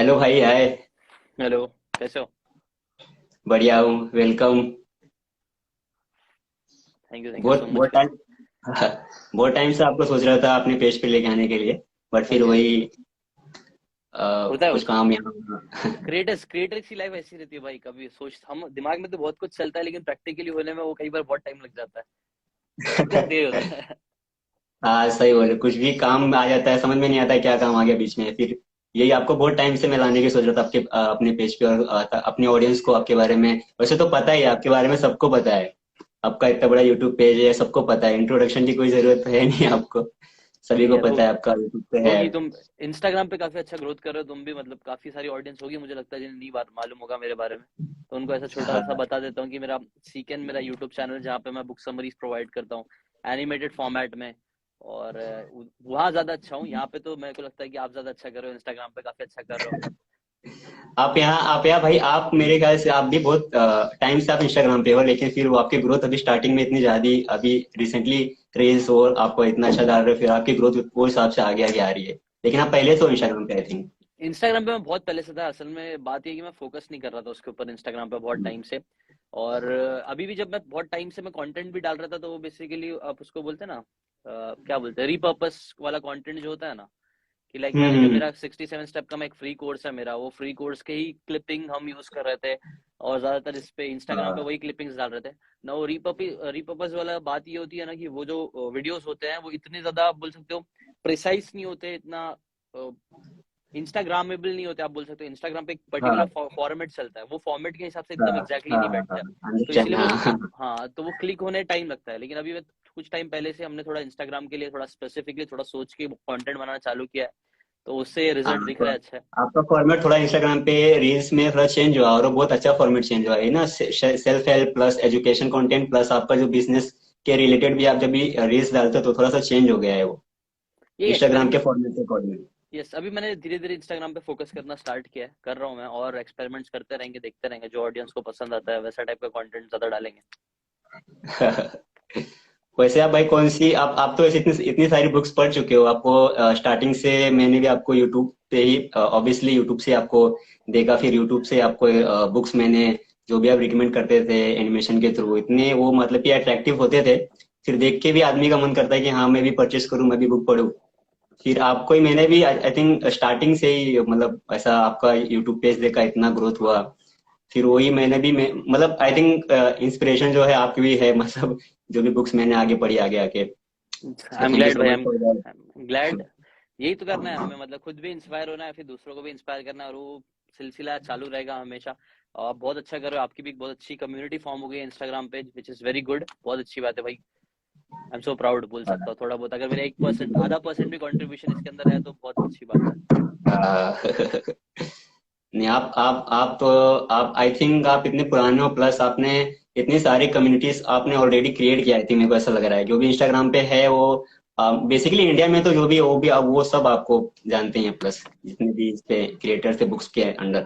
Hello भाई, हाय। Hello. कैसे हो? बढ़िया हूँ, वेलकम। थैंक यू बहुत सो मच बहुत भाई। टाइम बहुत टाइम से आपको सोच रहा था अपने पेज पे लेके आने के लिए। बट हाँ फिर जी, हाँ जी। वही होता है कुछ होता काम है। यहाँ। क्रिएटर्स की लाइफ ऐसी रहती है भाई, कभी सोच हम दिमाग में तो बहुत कुछ चलता है, लेकिन प्रैक्टिकली होने में वो कई बार बहुत टाइम लग जाता है। सक्सेस देर होता है। हाँ, सही बोले। कुछ भी काम आ जाता है, समझ में नहीं आता है क्या काम आ गया बीच में। फिर यही आपको बहुत टाइम से मैं लाने की सोच रहा था आपके अपने पेज पे, और अपने ऑडियंस को आपके बारे में। वैसे तो पता ही है आपके बारे में, सबको पता है। आपका इतना बड़ा यूट्यूब पेज है, सबको पता है। इंट्रोडक्शन की कोई जरूरत है नहीं आपको। सभी नहीं को यार, पता है आपका यूट्यूब पे है। होगी तुम इंस्टाग्राम पे काफी अच्छा ग्रोथ कर रहे हो तुम भी, मतलब काफी सारी ऑडियंस होगी मुझे लगता है जिन्हें नहीं बात मालूम होगा मेरे बारे में। तो उनको ऐसा छोटा सा हाँ, बता देता हूँ कि मेरा सीकेन मेरा यूट्यूब चैनल है, जहाँ पे मैं बुक समरीज प्रोवाइड करता हूँ एनिमेटेड फॉर्मेट में। और वहाँ ज्यादा अच्छा हूँ, यहाँ पे तो मेरे को लगता है कि आप ज्यादा अच्छा कर रहे हो, इंस्टाग्राम पे काफी अच्छा कर रहे हो। आप यहाँ भाई, आप मेरे ख्याल से आप भी बहुत टाइम से आप इंस्टाग्राम पे हो, लेकिन फिर वो आपकी ग्रोथ अभी स्टार्टिंग में इतनी ज्यादा, अभी रिसेंटली रील्स और आपको इतना अच्छा डाल रहे हो, फिर आपकी ग्रोथ वो हिसाब से आगे आगे आ रही है। लेकिन आप पहले से हो इंस्टाग्राम पे, आई थिंक। इंस्टाग्राम पे मैं बहुत पहले से था, असल में बात ये है कि मैं फोकस नहीं कर रहा था उसके ऊपर इंस्टाग्राम पे बहुत टाइम से। और अभी भी जब मैं बहुत टाइम से मैं कंटेंट भी डाल रहा था, तो वो बेसिकली आप उसको बोलते हैं ना, क्या बोलते हैं, रिपर्पस वाला कंटेंट जो होता है ना, कि लाइक मैंने जो हम्म। मेरा 67 स्टेप का मैं एक फ्री कोर्स है मेरा, वो फ्री कोर्स के ही क्लिपिंग हम यूज कर रहे थे। और ज्यादातर इस पे इंस्टाग्राम पे हाँ, वही क्लिपिंग्स डाल रहे थे ना। वो रिपर्पस वाला बात ये होती है ना कि वो जो वीडियोस होते हैं वो इतने ज्यादा आप बोल सकते हो प्रिसाइज नहीं होते, इतना इंस्टाग्रामेबल नहीं होते। आप बोल सकते हो इंस्टाग्राम पे एक हाँ, पर्टिकुलर फॉर्मेट चलता है, वो फॉर्मेट के हिसाब से हाँ, एकदम एग्जैक्टली हाँ, नहीं हाँ, बैठता है। तो अंडरस्टैंड, इसलिए वो, हाँ। हाँ, तो वो क्लिक होने टाइम लगता है। लेकिन अभी मैं कुछ टाइम पहले से हमने थोड़ा इंस्टाग्राम के लिए थोड़ा स्पेसिफिकली थोड़ा सोच के कंटेंट बनाना चालू किया है, तो उससे हाँ, रिजल्ट दिख तो रहा है अच्छा है। आपका फॉर्मेट थोड़ा इंस्टाग्राम पे रील्स में थोड़ा चेंज हुआ, और वो बहुत अच्छा फॉर्मेट चेंज हुआ है ना। Self help plus education content plus आपका जो बिजनेस के रिलेटेड भी आप जब भी रील्स डालते हो तो थोड़ा सा चेंज हो गया है वो, ये इंस्टाग्राम के एक्सपेरिमेंट, फॉर्मेट के अकॉर्डिंग। यस, अभी मैंने धीरे धीरे इंस्टाग्राम पे फोकस करना स्टार्ट किया है, कर रहा हूँ मैं, और एक्सपेरिमेंट्स करते रहेंगे, देखते रहेंगे, जो ऑडियंस को पसंद आता है वैसा टाइप का कंटेंट ज्यादा डालेंगे। वैसे आप भाई कौन सी, आप तो ऐसे इतनी इतनी सारी बुक्स पढ़ चुके हो। आपको स्टार्टिंग से मैंने भी आपको यूट्यूब पे ही, ऑब्वियसली यूट्यूब से आपको देखा, फिर यूट्यूब से आपको बुक्स मैंने जो भी आप रिकमेंड करते थे एनिमेशन के थ्रू, इतने वो मतलब कि अट्रैक्टिव होते थे। फिर देख के भी आदमी का मन करता है कि हाँ, मैं भी परचेस करूँ, मैं भी बुक पढूं। फिर आपको ही मैंने भी आई थिंक स्टार्टिंग से ही, मतलब ऐसा आपका यूट्यूब पेज देखा, इतना ग्रोथ हुआ। फिर वही मैंने भी, मैं मतलब आई थिंक इंस्पिरेशन जो है आपकी भी है, मतलब जो भी बुक्स मैंने आगे पढ़ी आगे आके। आई सो एम थैंक यू ग्लैड सो भाई, much for that. I am glad. यही तो करना है हमें, मतलब खुद भी इंस्पायर होना है, फिर दूसरों को भी इंस्पायर करना है, और वो सिलसिला चालू रहेगा हमेशा। और आप बहुत अच्छा कर रहे हो, आपकी भी एक बहुत अच्छी कम्युनिटी फॉर्म हो गई है इंस्टाग्राम पे, विच इज वेरी गुड, बहुत अच्छी बात है भाई। आई एम सो प्राउड बोल सकता हूँ थोड़ा बहुत, अगर मेरा 1% आधा परसेंट भी कंट्रीब्यूशन इसके अंदर है तो बहुत अच्छी बात है। नहीं, आप तो, आप आई थिंक आप इतने पुराने हो, प्लस आपने इतनी सारी कम्युनिटीज आपने ऑलरेडी क्रिएट किया है। थी मेरे को ऐसा लग रहा है जो भी इंस्टाग्राम पे है वो, बेसिकली इंडिया में तो जो भी है वो भी वो सब आपको जानते हैं, प्लस जितने भी इस पे क्रिएटर्स थे बुक्स के अंडर।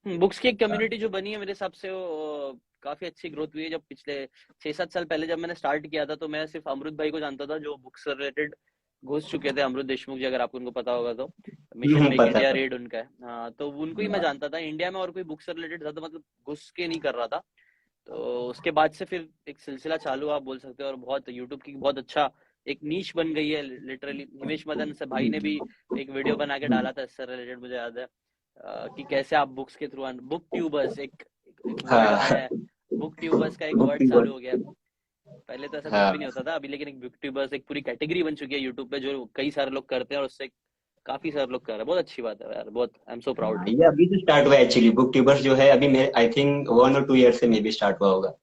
बुक्स की एक कम्युनिटी जो बनी है मेरे हिसाब से, वो काफी अच्छी ग्रोथ हुई है। जब पिछले 6-7 साल पहले जब मैंने स्टार्ट किया था, तो मैं सिर्फ अमरुद भाई को जानता था, जो बुक्स से रिलेटेड घुस चुके थे, अमरुद देशमुख जी, अगर आपको उनको पता होगा तो। मिशन मेक पता इंडिया पता। रेड उनका है, हाँ, तो उनको ही मैं जानता था इंडिया में, और कोई बुक्स से रिलेटेड ज्यादा मतलब घुस के नहीं कर रहा था। तो उसके बाद से फिर एक सिलसिला चालू आप बोल सकते हो, और बहुत यूट्यूब की बहुत अच्छा एक नीश बन गई है लिटरली। हिमेश मदन से भाई ने भी एक वीडियो बना के डाला था इससे रिलेटेड, मुझे याद है, कि कैसे आप बुक्स के थ्रू, बुक ट्यूबर्स एक वर्ड आया हाँ। है, बुक ट्यूबर्स का एक बुक वर्ड चालू हो गया है। टीवर। पहले तो ऐसा कुछ भी नहीं हाँ। होता था अभी, लेकिन एक बुक ट्यूबर्स एक पूरी कैटेगरी बन चुकी है यूट्यूब पे, जो कई सारे लोग करते हैं, और उससे काफी सारे लोग कर रहे हैं। बहुत अच्छी बात है यार, बहुत आई एम सो प्राउड। हाँ, ये अभी से स्टार्ट हुआ है एक्चुअली। बुक ट्यूबर्स जो है अभी, मैं आई थिंक 1 और 2 ईयर से मे बी स्टार्ट हुआ होगा।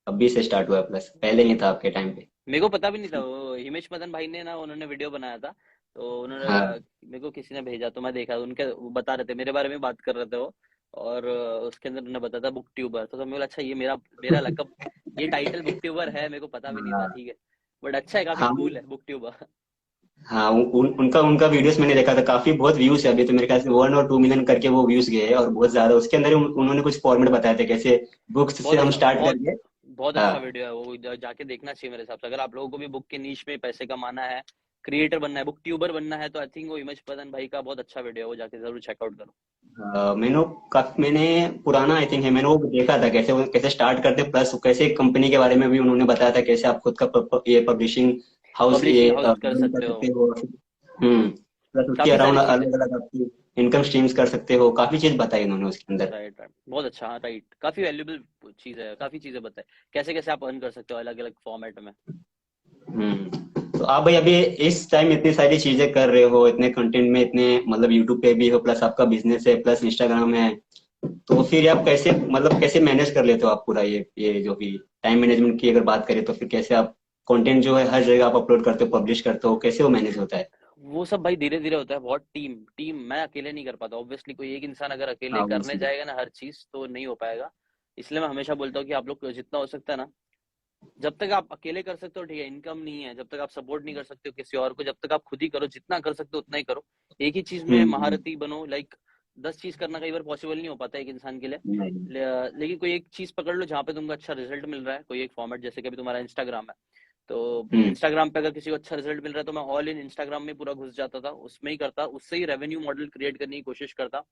अभी से स्टार्ट हुआ है, प्लस पहले नहीं था आपके टाइम पे। मेरे को पता भी नहीं था, वो हिमेश मदन भाई ने ना, उन्होंने वीडियो बनाया था, तो उन्होंने हाँ। मेरे को किसी ने भेजा, तो मैं देखा उनके, वो बता रहे थे मेरे बारे में, बात कर रहे थे वो। और उसके अंदर उन्होंने बताया था बुक ट्यूबर, तो मेरे को अच्छा, ये मेरा मेरा लकब, ये टाइटल बुक ट्यूबर है, मेरे को पता भी नहीं था, हाँ, ठीक है। बट अच्छा है, काफी हाँ, कूल है बुक ट्यूबर। हाँ, उनका उनका वीडियोस मैंने देखा था, काफी बहुत व्यूज है अभी तो, मेरे ख्याल से 1 और 2 मिलियन करके वो व्यूज गए हैं, और बहुत ज्यादा उसके अंदर उन्होंने कुछ फॉर्मेट बताए थे कैसे बुक्स से बहुत हम अच्छा, स्टार्ट बहुत करके। बहुत हाँ, अच्छा वीडियो है वो, जाके देखना चाहिए मेरे हिसाब से, अगर आप लोगों को भी बुक के नीश में पैसे कमाना है, क्रिएटर बनना है, बुक ट्यूबर बनना है, तो आई थिंक वो हिमेश पदन भाई का बहुत अच्छा वीडियो है, वो जाके जरूर चेकआउट करो। मैंने पुराना आई थिंक है, मैंने वो देखा था कैसे वो कैसे स्टार्ट करते, प्लस कैसे कंपनी के बारे में भी उन्होंने बताया था, कैसे आप खुद का ये पब्लिशिंग हाउस ये पब्लिशिंग हाउस कर run कर सकते हो, सकते हो। प्लस उसके काफी अराउंड सारी चीजें। अलग अलग आपकी इनकम स्ट्रीम्स कर सकते हो, काफी चीज बताई उन्होंने उसके अंदर। राइट राइट, बहुत अच्छा, हाँ राइट, काफी वैल्यूबल चीज है, काफी चीजें बताए कैसे कैसे आप अर्न कर सकते हो अलग अलग फॉर्मेट में। तो आप भाई अभी इस टाइम इतनी सारी चीजें कर रहे हो, इतने कंटेंट में, इतने मतलब यूट्यूब पे भी हो, प्लस आपका बिजनेस है, प्लस इंस्टाग्राम है, तो फिर आप कैसे मतलब कैसे मैनेज कर लेते हो आप पूरा ये जो भी टाइम मैनेजमेंट की अगर बात करें, तो फिर कैसे आप कंटेंट जो है हर जगह आप अपलोड करते हो, पब्लिश करते हो, कैसे वो मैनेज होता है? वो सब भाई धीरे धीरे होता है, बहुत टीम टीम, मैं अकेले नहीं कर पाता ऑब्वियसली, कोई एक इंसान अगर अकेले हाँ, करने obviously। जाएगा ना हर चीज तो नहीं हो पाएगा। इसलिए मैं हमेशा बोलता हूँ कि आप लोग जितना हो सकता है ना, जब तक आप अकेले कर सकते हो ठीक है, इनकम नहीं है, जब तक आप सपोर्ट नहीं कर सकते हो किसी और को, जब तक आप खुद ही करो, जितना कर सकते हो उतना ही करो। एक ही चीज में हम्म। महारथी बनो, लाइक 10 चीज करना कई बार पॉसिबल नहीं हो पाता एक इंसान के लिए। नहीं। लेकिन कोई एक चीज पकड़ लो जहाँ पे तुमको अच्छा रिजल्ट मिल रहा है, कोई एक फॉर्मेट, जैसे कि अभी तुम्हारा इंस्टाग्राम है, तो हम्म। इंस्टाग्राम पे अगर किसी को अच्छा रिजल्ट मिल रहा है तो मैं ऑल इन इंस्टाग्राम में पूरा घुस जाता था, उसमें ही करता, उससे ही रेवेन्यू मॉडल क्रिएट करने की कोशिश करता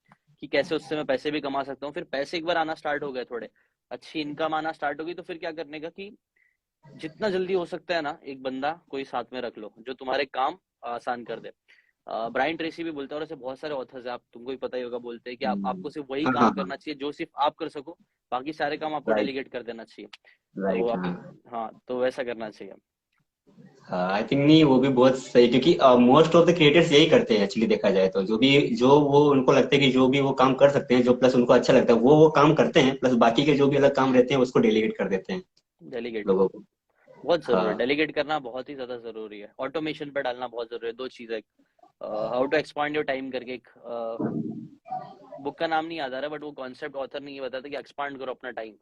कि कैसे उससे मैं पैसे भी कमा सकता हूँ। फिर पैसे एक बार आना स्टार्ट हो गए, थोड़े अच्छी इनकम आना स्टार्ट हो गई, तो फिर क्या करने का कि जितना जल्दी हो सकता है ना एक बंदा कोई साथ में रख लो जो तुम्हारे काम आसान कर दे। ब्रायन ट्रेसी भी बोलता है, और ऐसे बहुत सारे ऑथर्स है, आप तुमको भी पता ही होगा, बोलते हैं कि आपको सिर्फ वही हाँ, हाँ, काम हाँ। करना चाहिए जो सिर्फ आप कर सको, बाकी सारे काम आपको राइट। डेलीगेट कर देना चाहिए। तो राइट। आप, हाँ। हाँ तो वैसा करना चाहिए। आई थिंक नहीं, वो भी बहुत सही, क्योंकि मोस्ट ऑफ द क्रिएटर्स यही करते हैं एक्चुअली, देखा जाए तो जो वो उनको लगता है कि जो भी वो काम कर सकते हैं, जो प्लस उनको अच्छा लगता है वो काम करते हैं, प्लस बाकी के जो भी अलग काम रहते हैं उसको डेलीगेट कर देते हैं डेलीगेट लोगों को। बहुत जरूरी है, हाँ। डेलीगेट करना बहुत ही ज्यादा जरूरी है, ऑटोमेशन पे डालना बहुत जरूरी है। दो चीज है, how to expand your time करके एक बुक का नाम नहीं याद आ रहा, बट वो कॉन्सेप्ट ऑथर ने ये बताया था कि एक्सपांड करो अपना टाइम।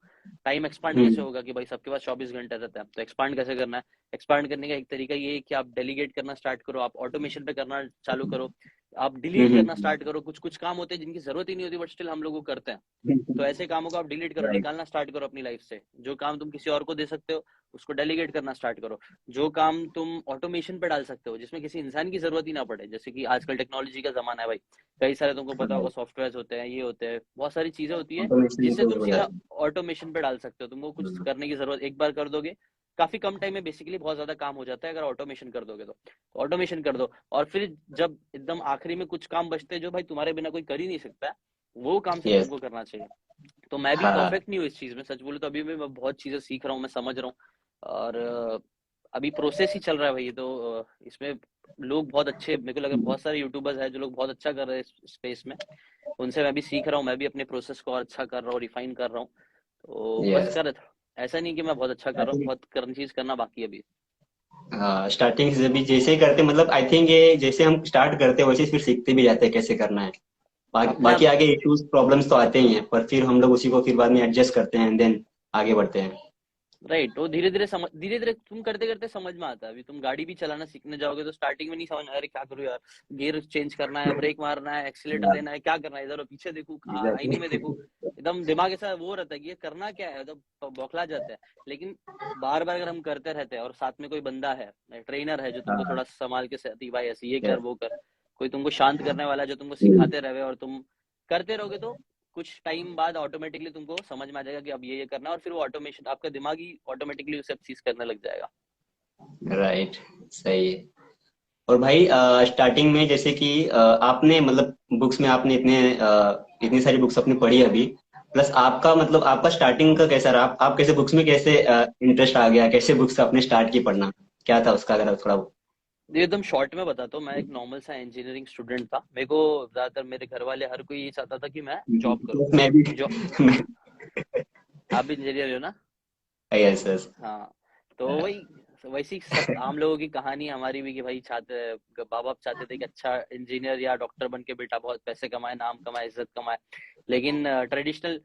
टाइम एक्सपांड कैसे हम्म। होगा कि भाई सबके पास 24 घंटे रहता है, तो एक्सपांड कैसे करना है? एक्सपांड करने का एक तरीका ये है कि आप डेलीगेट करना स्टार्ट करो, आप ऑटोमेशन पे करना चालू करो, आप डिलीट करना स्टार्ट करो। कुछ कुछ काम होते हैं जिनकी जरूरत ही नहीं होती बट स्टिल हम लोग वो करते हैं, तो ऐसे कामों को आप डिलीट करो, राइट। निकालना स्टार्ट करो अपनी लाइफ से। जो काम तुम किसी और को दे सकते हो उसको डेलीगेट करना स्टार्ट करो। जो काम तुम ऑटोमेशन पे डाल सकते हो जिसमें किसी इंसान की जरूरत ही ना पड़े, जैसे कि आजकल टेक्नोलॉजी का जमाना है भाई, कई सारे तुमको पता होगा सॉफ्टवेयर होते हैं, ये होते हैं, बहुत सारी चीजें होती है ऑटोमेशन जिससे तो तुम हो सीधा जाता है। ऑटोमेशन पे डाल सकते हो। तुमको कुछ हाँ। करने की जरूरत, एक बार कर दोगे काफी कम टाइम में बेसिकली बहुत ज्यादा काम हो जाता है अगर ऑटोमेशन कर दोगे तो ऑटोमेशन कर दो। और फिर जब एकदम आखिरी में कुछ काम बचते हैं जो भाई तुम्हारे बिना कोई कर ही नहीं सकता है, वो काम सिर्फ यस। तुमको करना चाहिए। तो मैं भी हाँ। परफेक्ट नहीं हूँ इस चीज में, सच बोलूं तो अभी भी मैं बहुत चीजें सीख रहा हूँ, मैं समझ रहा हूँ, और अभी प्रोसेस ही चल रहा है भाई। तो इसमें लोग बहुत अच्छे, मेरे को लगा बहुत सारे यूट्यूबर्स हैं जो लोग बहुत अच्छा कर रहे हैं इस स्पेस में, उनसे मैं भी सीख रहा हूँ, मैं भी अपने प्रोसेस को और अच्छा कर रहा हूँ, रिफाइन कर रहा हूँ। तो बस यस। कर, ऐसा नहीं कि मैं बहुत अच्छा कर आई रहा हूँ, थिंक बहुत करनी चीज करना बाकी है अभी। स्टार्टिंग से भी जैसे ही करते, मतलब आई थिंक ये जैसे हम स्टार्ट करते हैं वैसे ही फिर सीखते भी जाते हैं कैसे करना है। अपने बाकी आप, आगे इश्यूज प्रॉब्लम्स तो आते ही हैं, पर फिर हम लोग उसी को फिर बाद में एडजस्ट करते हैं, एंड देन आगे बढ़ते हैं। राइट, वो धीरे धीरे समझ, धीरे धीरे तुम करते करते समझ में आता है। अभी तुम गाड़ी भी चलाना सीखने जाओगे तो स्टार्टिंग में नहीं समझ, अरे क्या करूँ यार, गियर चेंज करना है, ब्रेक मारना है, एक्सीलेटर देना है, क्या करना है, इधर और पीछे देखूं, आईने में देखूं, एग्जैक्टली। एकदम दिमाग ऐसा वो रहता है कि ये करना क्या है, तो बौखला जाता है। लेकिन बार बार अगर हम करते रहते हैं और साथ में कोई बंदा है, ट्रेनर है जो तुमको हाँ। थोड़ा संभाल के सहती भाई ऐसे ये कर यस। वो कर, कोई तुमको शांत करने वाला जो तुमको सिखाते रहे और तुम करते रहोगे, तो कुछ टाइम बाद ऑटोमेटिकली तुमको समझ में आ जाएगा कि अब ये करना है, और फिर वो ऑटोमेशन आपका दिमाग ही ऑटोमेटिकली सब चीज करने लग जाएगा। राइट। सही है। और भाई स्टार्टिंग में जैसे कि आपने मतलब बुक्स में आपने इतनी सारी बुक्स अपनी पढ़ी अभी, प्लस आपका मतलब आपका स्टार्टिंग का कैसा रहा? आप कैसे बुक्स में कैसे इंटरेस्ट आ गया, कैसे बुक्स आपने स्टार्ट की पढ़ना, क्या था उसका, अगर आप थोड़ा। ये एकदम शॉर्ट में बताता हूँ, मैं एक नॉर्मल सा इंजीनियरिंग स्टूडेंट था, मेरे को ज्यादातर मेरे घर वाले हर कोई ये चाहता था कि मैं जॉब करूँ। तो मैं भी जो, मैं आप भी इंजीनियर हो ना? Yes, yes. हाँ, तो वही, वैसी सब आम लोगों की कहानी हमारी भी कि भाई चाहते, बाप बाप चाहते थे कि अच्छा इंजीनियर या डॉक्टर बन के बेटा बहुत पैसे कमाए, नाम कमाए, इज्जत कमाए। लेकिन ट्रेडिशनल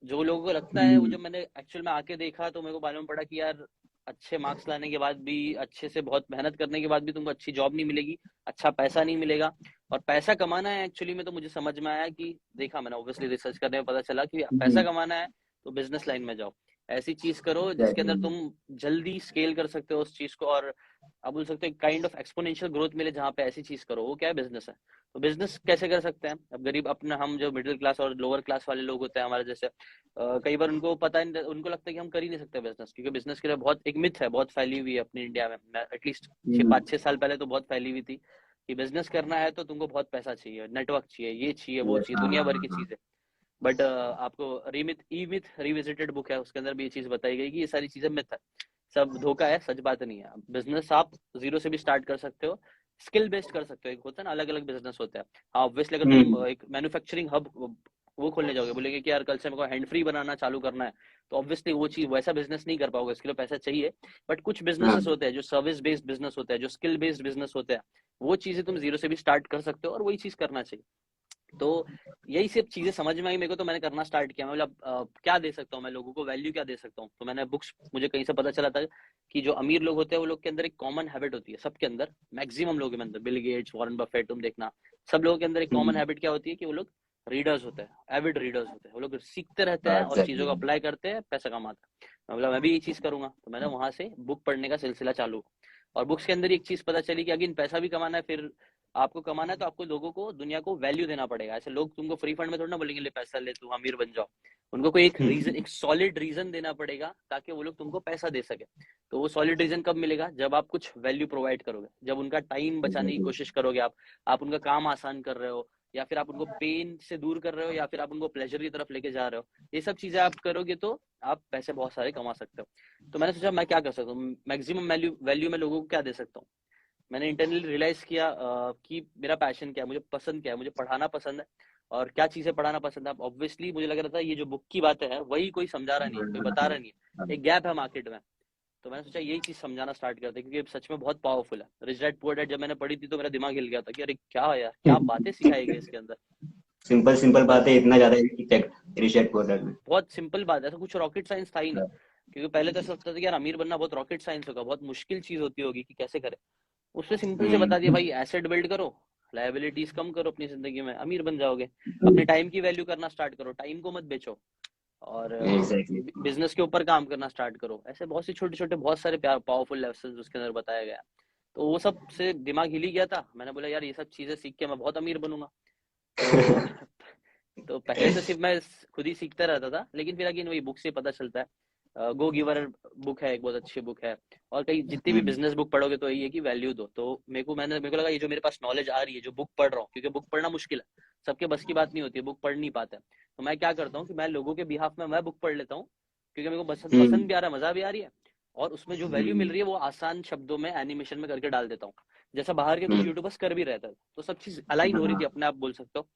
जो लोगों को लगता है, वो जब मैंने एक्चुअल में आके देखा तो मेरे को मालूम पड़ा कि यार अच्छे मार्क्स लाने के बाद भी, अच्छे से बहुत मेहनत करने के बाद भी तुमको अच्छी जॉब नहीं मिलेगी, अच्छा पैसा नहीं मिलेगा। और पैसा कमाना है एक्चुअली में, तो मुझे समझ में आया कि देखा मैंने ऑब्वियसली रिसर्च करने में पता चला कि पैसा कमाना है तो बिजनेस लाइन में जाओ। ऐसी चीज करो जिसके अंदर तुम जल्दी स्केल कर सकते हो उस चीज को, और आप बोल सकते हो काइंड ऑफ एक्सपोनेंशियल ग्रोथ मिले, जहाँ पे ऐसी चीज करो। वो क्या है? बिजनेस है। तो बिजनेस कैसे कर सकते हैं? अब गरीब अपना, हम जो मिडिल क्लास और लोअर क्लास वाले लोग होते हैं हमारे जैसे, कई बार उनको पता नहीं, उनको लगता है कि हम कर ही नहीं सकते बिजनेस, क्योंकि बिजनेस के लिए बहुत एक मिथ है, बहुत फैली हुई है अपनी इंडिया में। एटलीस्ट 5-6 साल पहले तो बहुत फैली हुई थी कि बिजनेस करना है तो तुमको बहुत पैसा चाहिए, नेटवर्क चाहिए, ये चाहिए, वो चाहिए, दुनिया भर की चीजें। बट आपको रीमिथ ई मिथ रिविजिटेड बुक है, उसके अंदर भी ये चीज बताई गई कि ये सारी चीजें मिथ है, सब धोखा है, सच बात नहीं है। बिजनेस आप जीरो से भी स्टार्ट कर सकते हो, स्किल बेस्ड कर सकते हो। एक होता है ना, अलग अलग बिजनेस होता है। हाँ ऑब्वियसली अगर तुम एक मैन्युफैक्चरिंग हब वो खोलने जाओगे, बोलेगे कि यार कल से मेरे को हैंड फ्री बनाना चालू करना है, तो ऑब्वियसली वो चीज वैसा बिजनेस नहीं कर पाओगे, इसके लिए पैसा चाहिए। बट कुछ बिजनेसेस होते हैं जो सर्विस बेस्ड बिजनेस होते हैं, जो स्किल बेस्ड बिजनेस होते हैं, वो चीजें तुम जीरो से भी स्टार्ट कर सकते हो, और वही चीज करना चाहिए। तो यही सब चीजें समझ में आई मेरे को, तो मैंने करना स्टार्ट किया। मतलब क्या दे सकता हूँ मैं लोगों को, वैल्यू क्या दे सकता हूँ। तो मैंने बुक्स, मुझे कहीं से पता चला था कि जो अमीर लोग होते हैं वो लोग के अंदर एक कॉमन हैबिट होती है, सबके अंदर, मैक्सिमम लोगों के अंदर, बिल गेट्स, वॉरेन बफेट, तुम देखना, सब लोगों के अंदर एक कॉमन हैबिट क्या होती है कि वो लोग रीडर्स होते हैं, एविड रीडर्स होते हैं। वो लोग सीखते रहते हैं और चीजों को अप्लाई करते हैं, पैसा कमाते हैं। मतलब मैं भी यही चीज करूंगा, तो मैंने वहां से बुक पढ़ने का सिलसिला चालू। और बुक्स के अंदर एक चीज पता चली कि अगर पैसा भी कमाना है, फिर आपको कमाना है, तो आपको लोगों को, दुनिया को वैल्यू देना पड़ेगा। ऐसे लोग तुमको फ्री फंड में थोड़ा ना बोलेंगे ले पैसा ले तू अमीर बन जाओ। उनको कोई एक रीजन, एक सॉलिड रीजन देना पड़ेगा ताकि वो लोग तुमको पैसा दे सके। तो वो सॉलिड रीजन कब मिलेगा? जब आप कुछ वैल्यू प्रोवाइड करोगे, जब उनका टाइम बचाने की कोशिश करोगे, आप उनका काम आसान कर रहे हो, या फिर आप उनको पेन से दूर कर रहे हो, या फिर आप उनको प्लेजर की तरफ लेके जा रहे हो। ये सब चीजें आप करोगे तो आप पैसे बहुत सारे कमा सकते हो। तो मैंने सोचा मैं क्या कर सकता हूँ, मैक्सिमम वैल्यू वैल्यू में लोगों को क्या दे सकता हूँ। मैंने इंटरनली रियलाइज किया कि मेरा पैशन क्या है, मुझे पसंद क्या है, मुझे पढ़ाना पसंद है। और क्या चीजें पढ़ाना पसंद है, ऑब्वियसली मुझे लग रहा था ये जो बुक की बातें है वही कोई समझा रहा नहीं है, कोई बता रहा नहीं है, एक गैप है मार्केट में। तो मैंने सोचा यही चीज समझाना स्टार्ट करते हैं, क्योंकि सच में बहुत पावरफुल है। रिच डैड पुअर डैड जब मैंने पढ़ी थी तो मेरा दिमाग हिल गया था कि अरे क्या है यार, क्या बातें सिखाई गई इसके अंदर। सिंपल सिंपल तो बातें इतना ज्यादा इफेक्ट रिचर्ड प्रोडक्ट में। बहुत सिंपल बात है, ऐसा कुछ रॉकेट साइंस था ही नहीं। क्योंकि पहले तो ऐसा लगता था कि यार अमीर बनना बहुत रॉकेट साइंस होगा, बहुत मुश्किल चीज होती होगी कि कैसे करें। उसने सिंपल से बता दिया भाई, एसेट बिल्ड करो, लायबिलिटीज कम करो अपनी जिंदगी में, अमीर बन जाओगे। अपने टाइम की वैल्यू करना स्टार्ट करो, टाइम को मत बेचो, और एग्जैक्टली। बिजनेस के ऊपर काम करना स्टार्ट करो। ऐसे बहुत सी छोटे छोटे बहुत सारे पावरफुल लेसन्स उसके अंदर बताया गया। तो वो सब से दिमाग हिल ही गया था। मैंने बोला यार ये सब चीजें सीख के मैं बहुत अमीर बनूंगा। तो तो पहले तो सिर्फ मैं खुद ही सीखता रहता था, लेकिन फिर अगेन वही बुक से पता चलता है। गो गिवर बुक है, एक बहुत अच्छी बुक है। और कई जितनी भी बिजनेस बुक पढ़ोगे तो यही है कि वैल्यू दो। तो मेरे को लगा ये जो मेरे पास नॉलेज आ रही है, जो बुक पढ़ रहा हूँ, क्योंकि बुक पढ़ना मुश्किल है, सबके बस की बात नहीं होती है, बुक पढ़ नहीं पाते। तो मैं क्या करता हूँ कि मैं लोगों के बिहाफ में मैं बुक पढ़ लेता हूँ, क्योंकि मेरे को पसंद भी आ रहा है, मजा भी आ रही है, और उसमें जो वैल्यू मिल रही है वो आसान शब्दों में एनिमेशन में करके डाल देता हूँ, जैसा बाहर के कुछ यूट्यूबर्स कर भी रहता है। तो सब चीज अलाइन हो रही थी अपने आप, बोल सकते हो।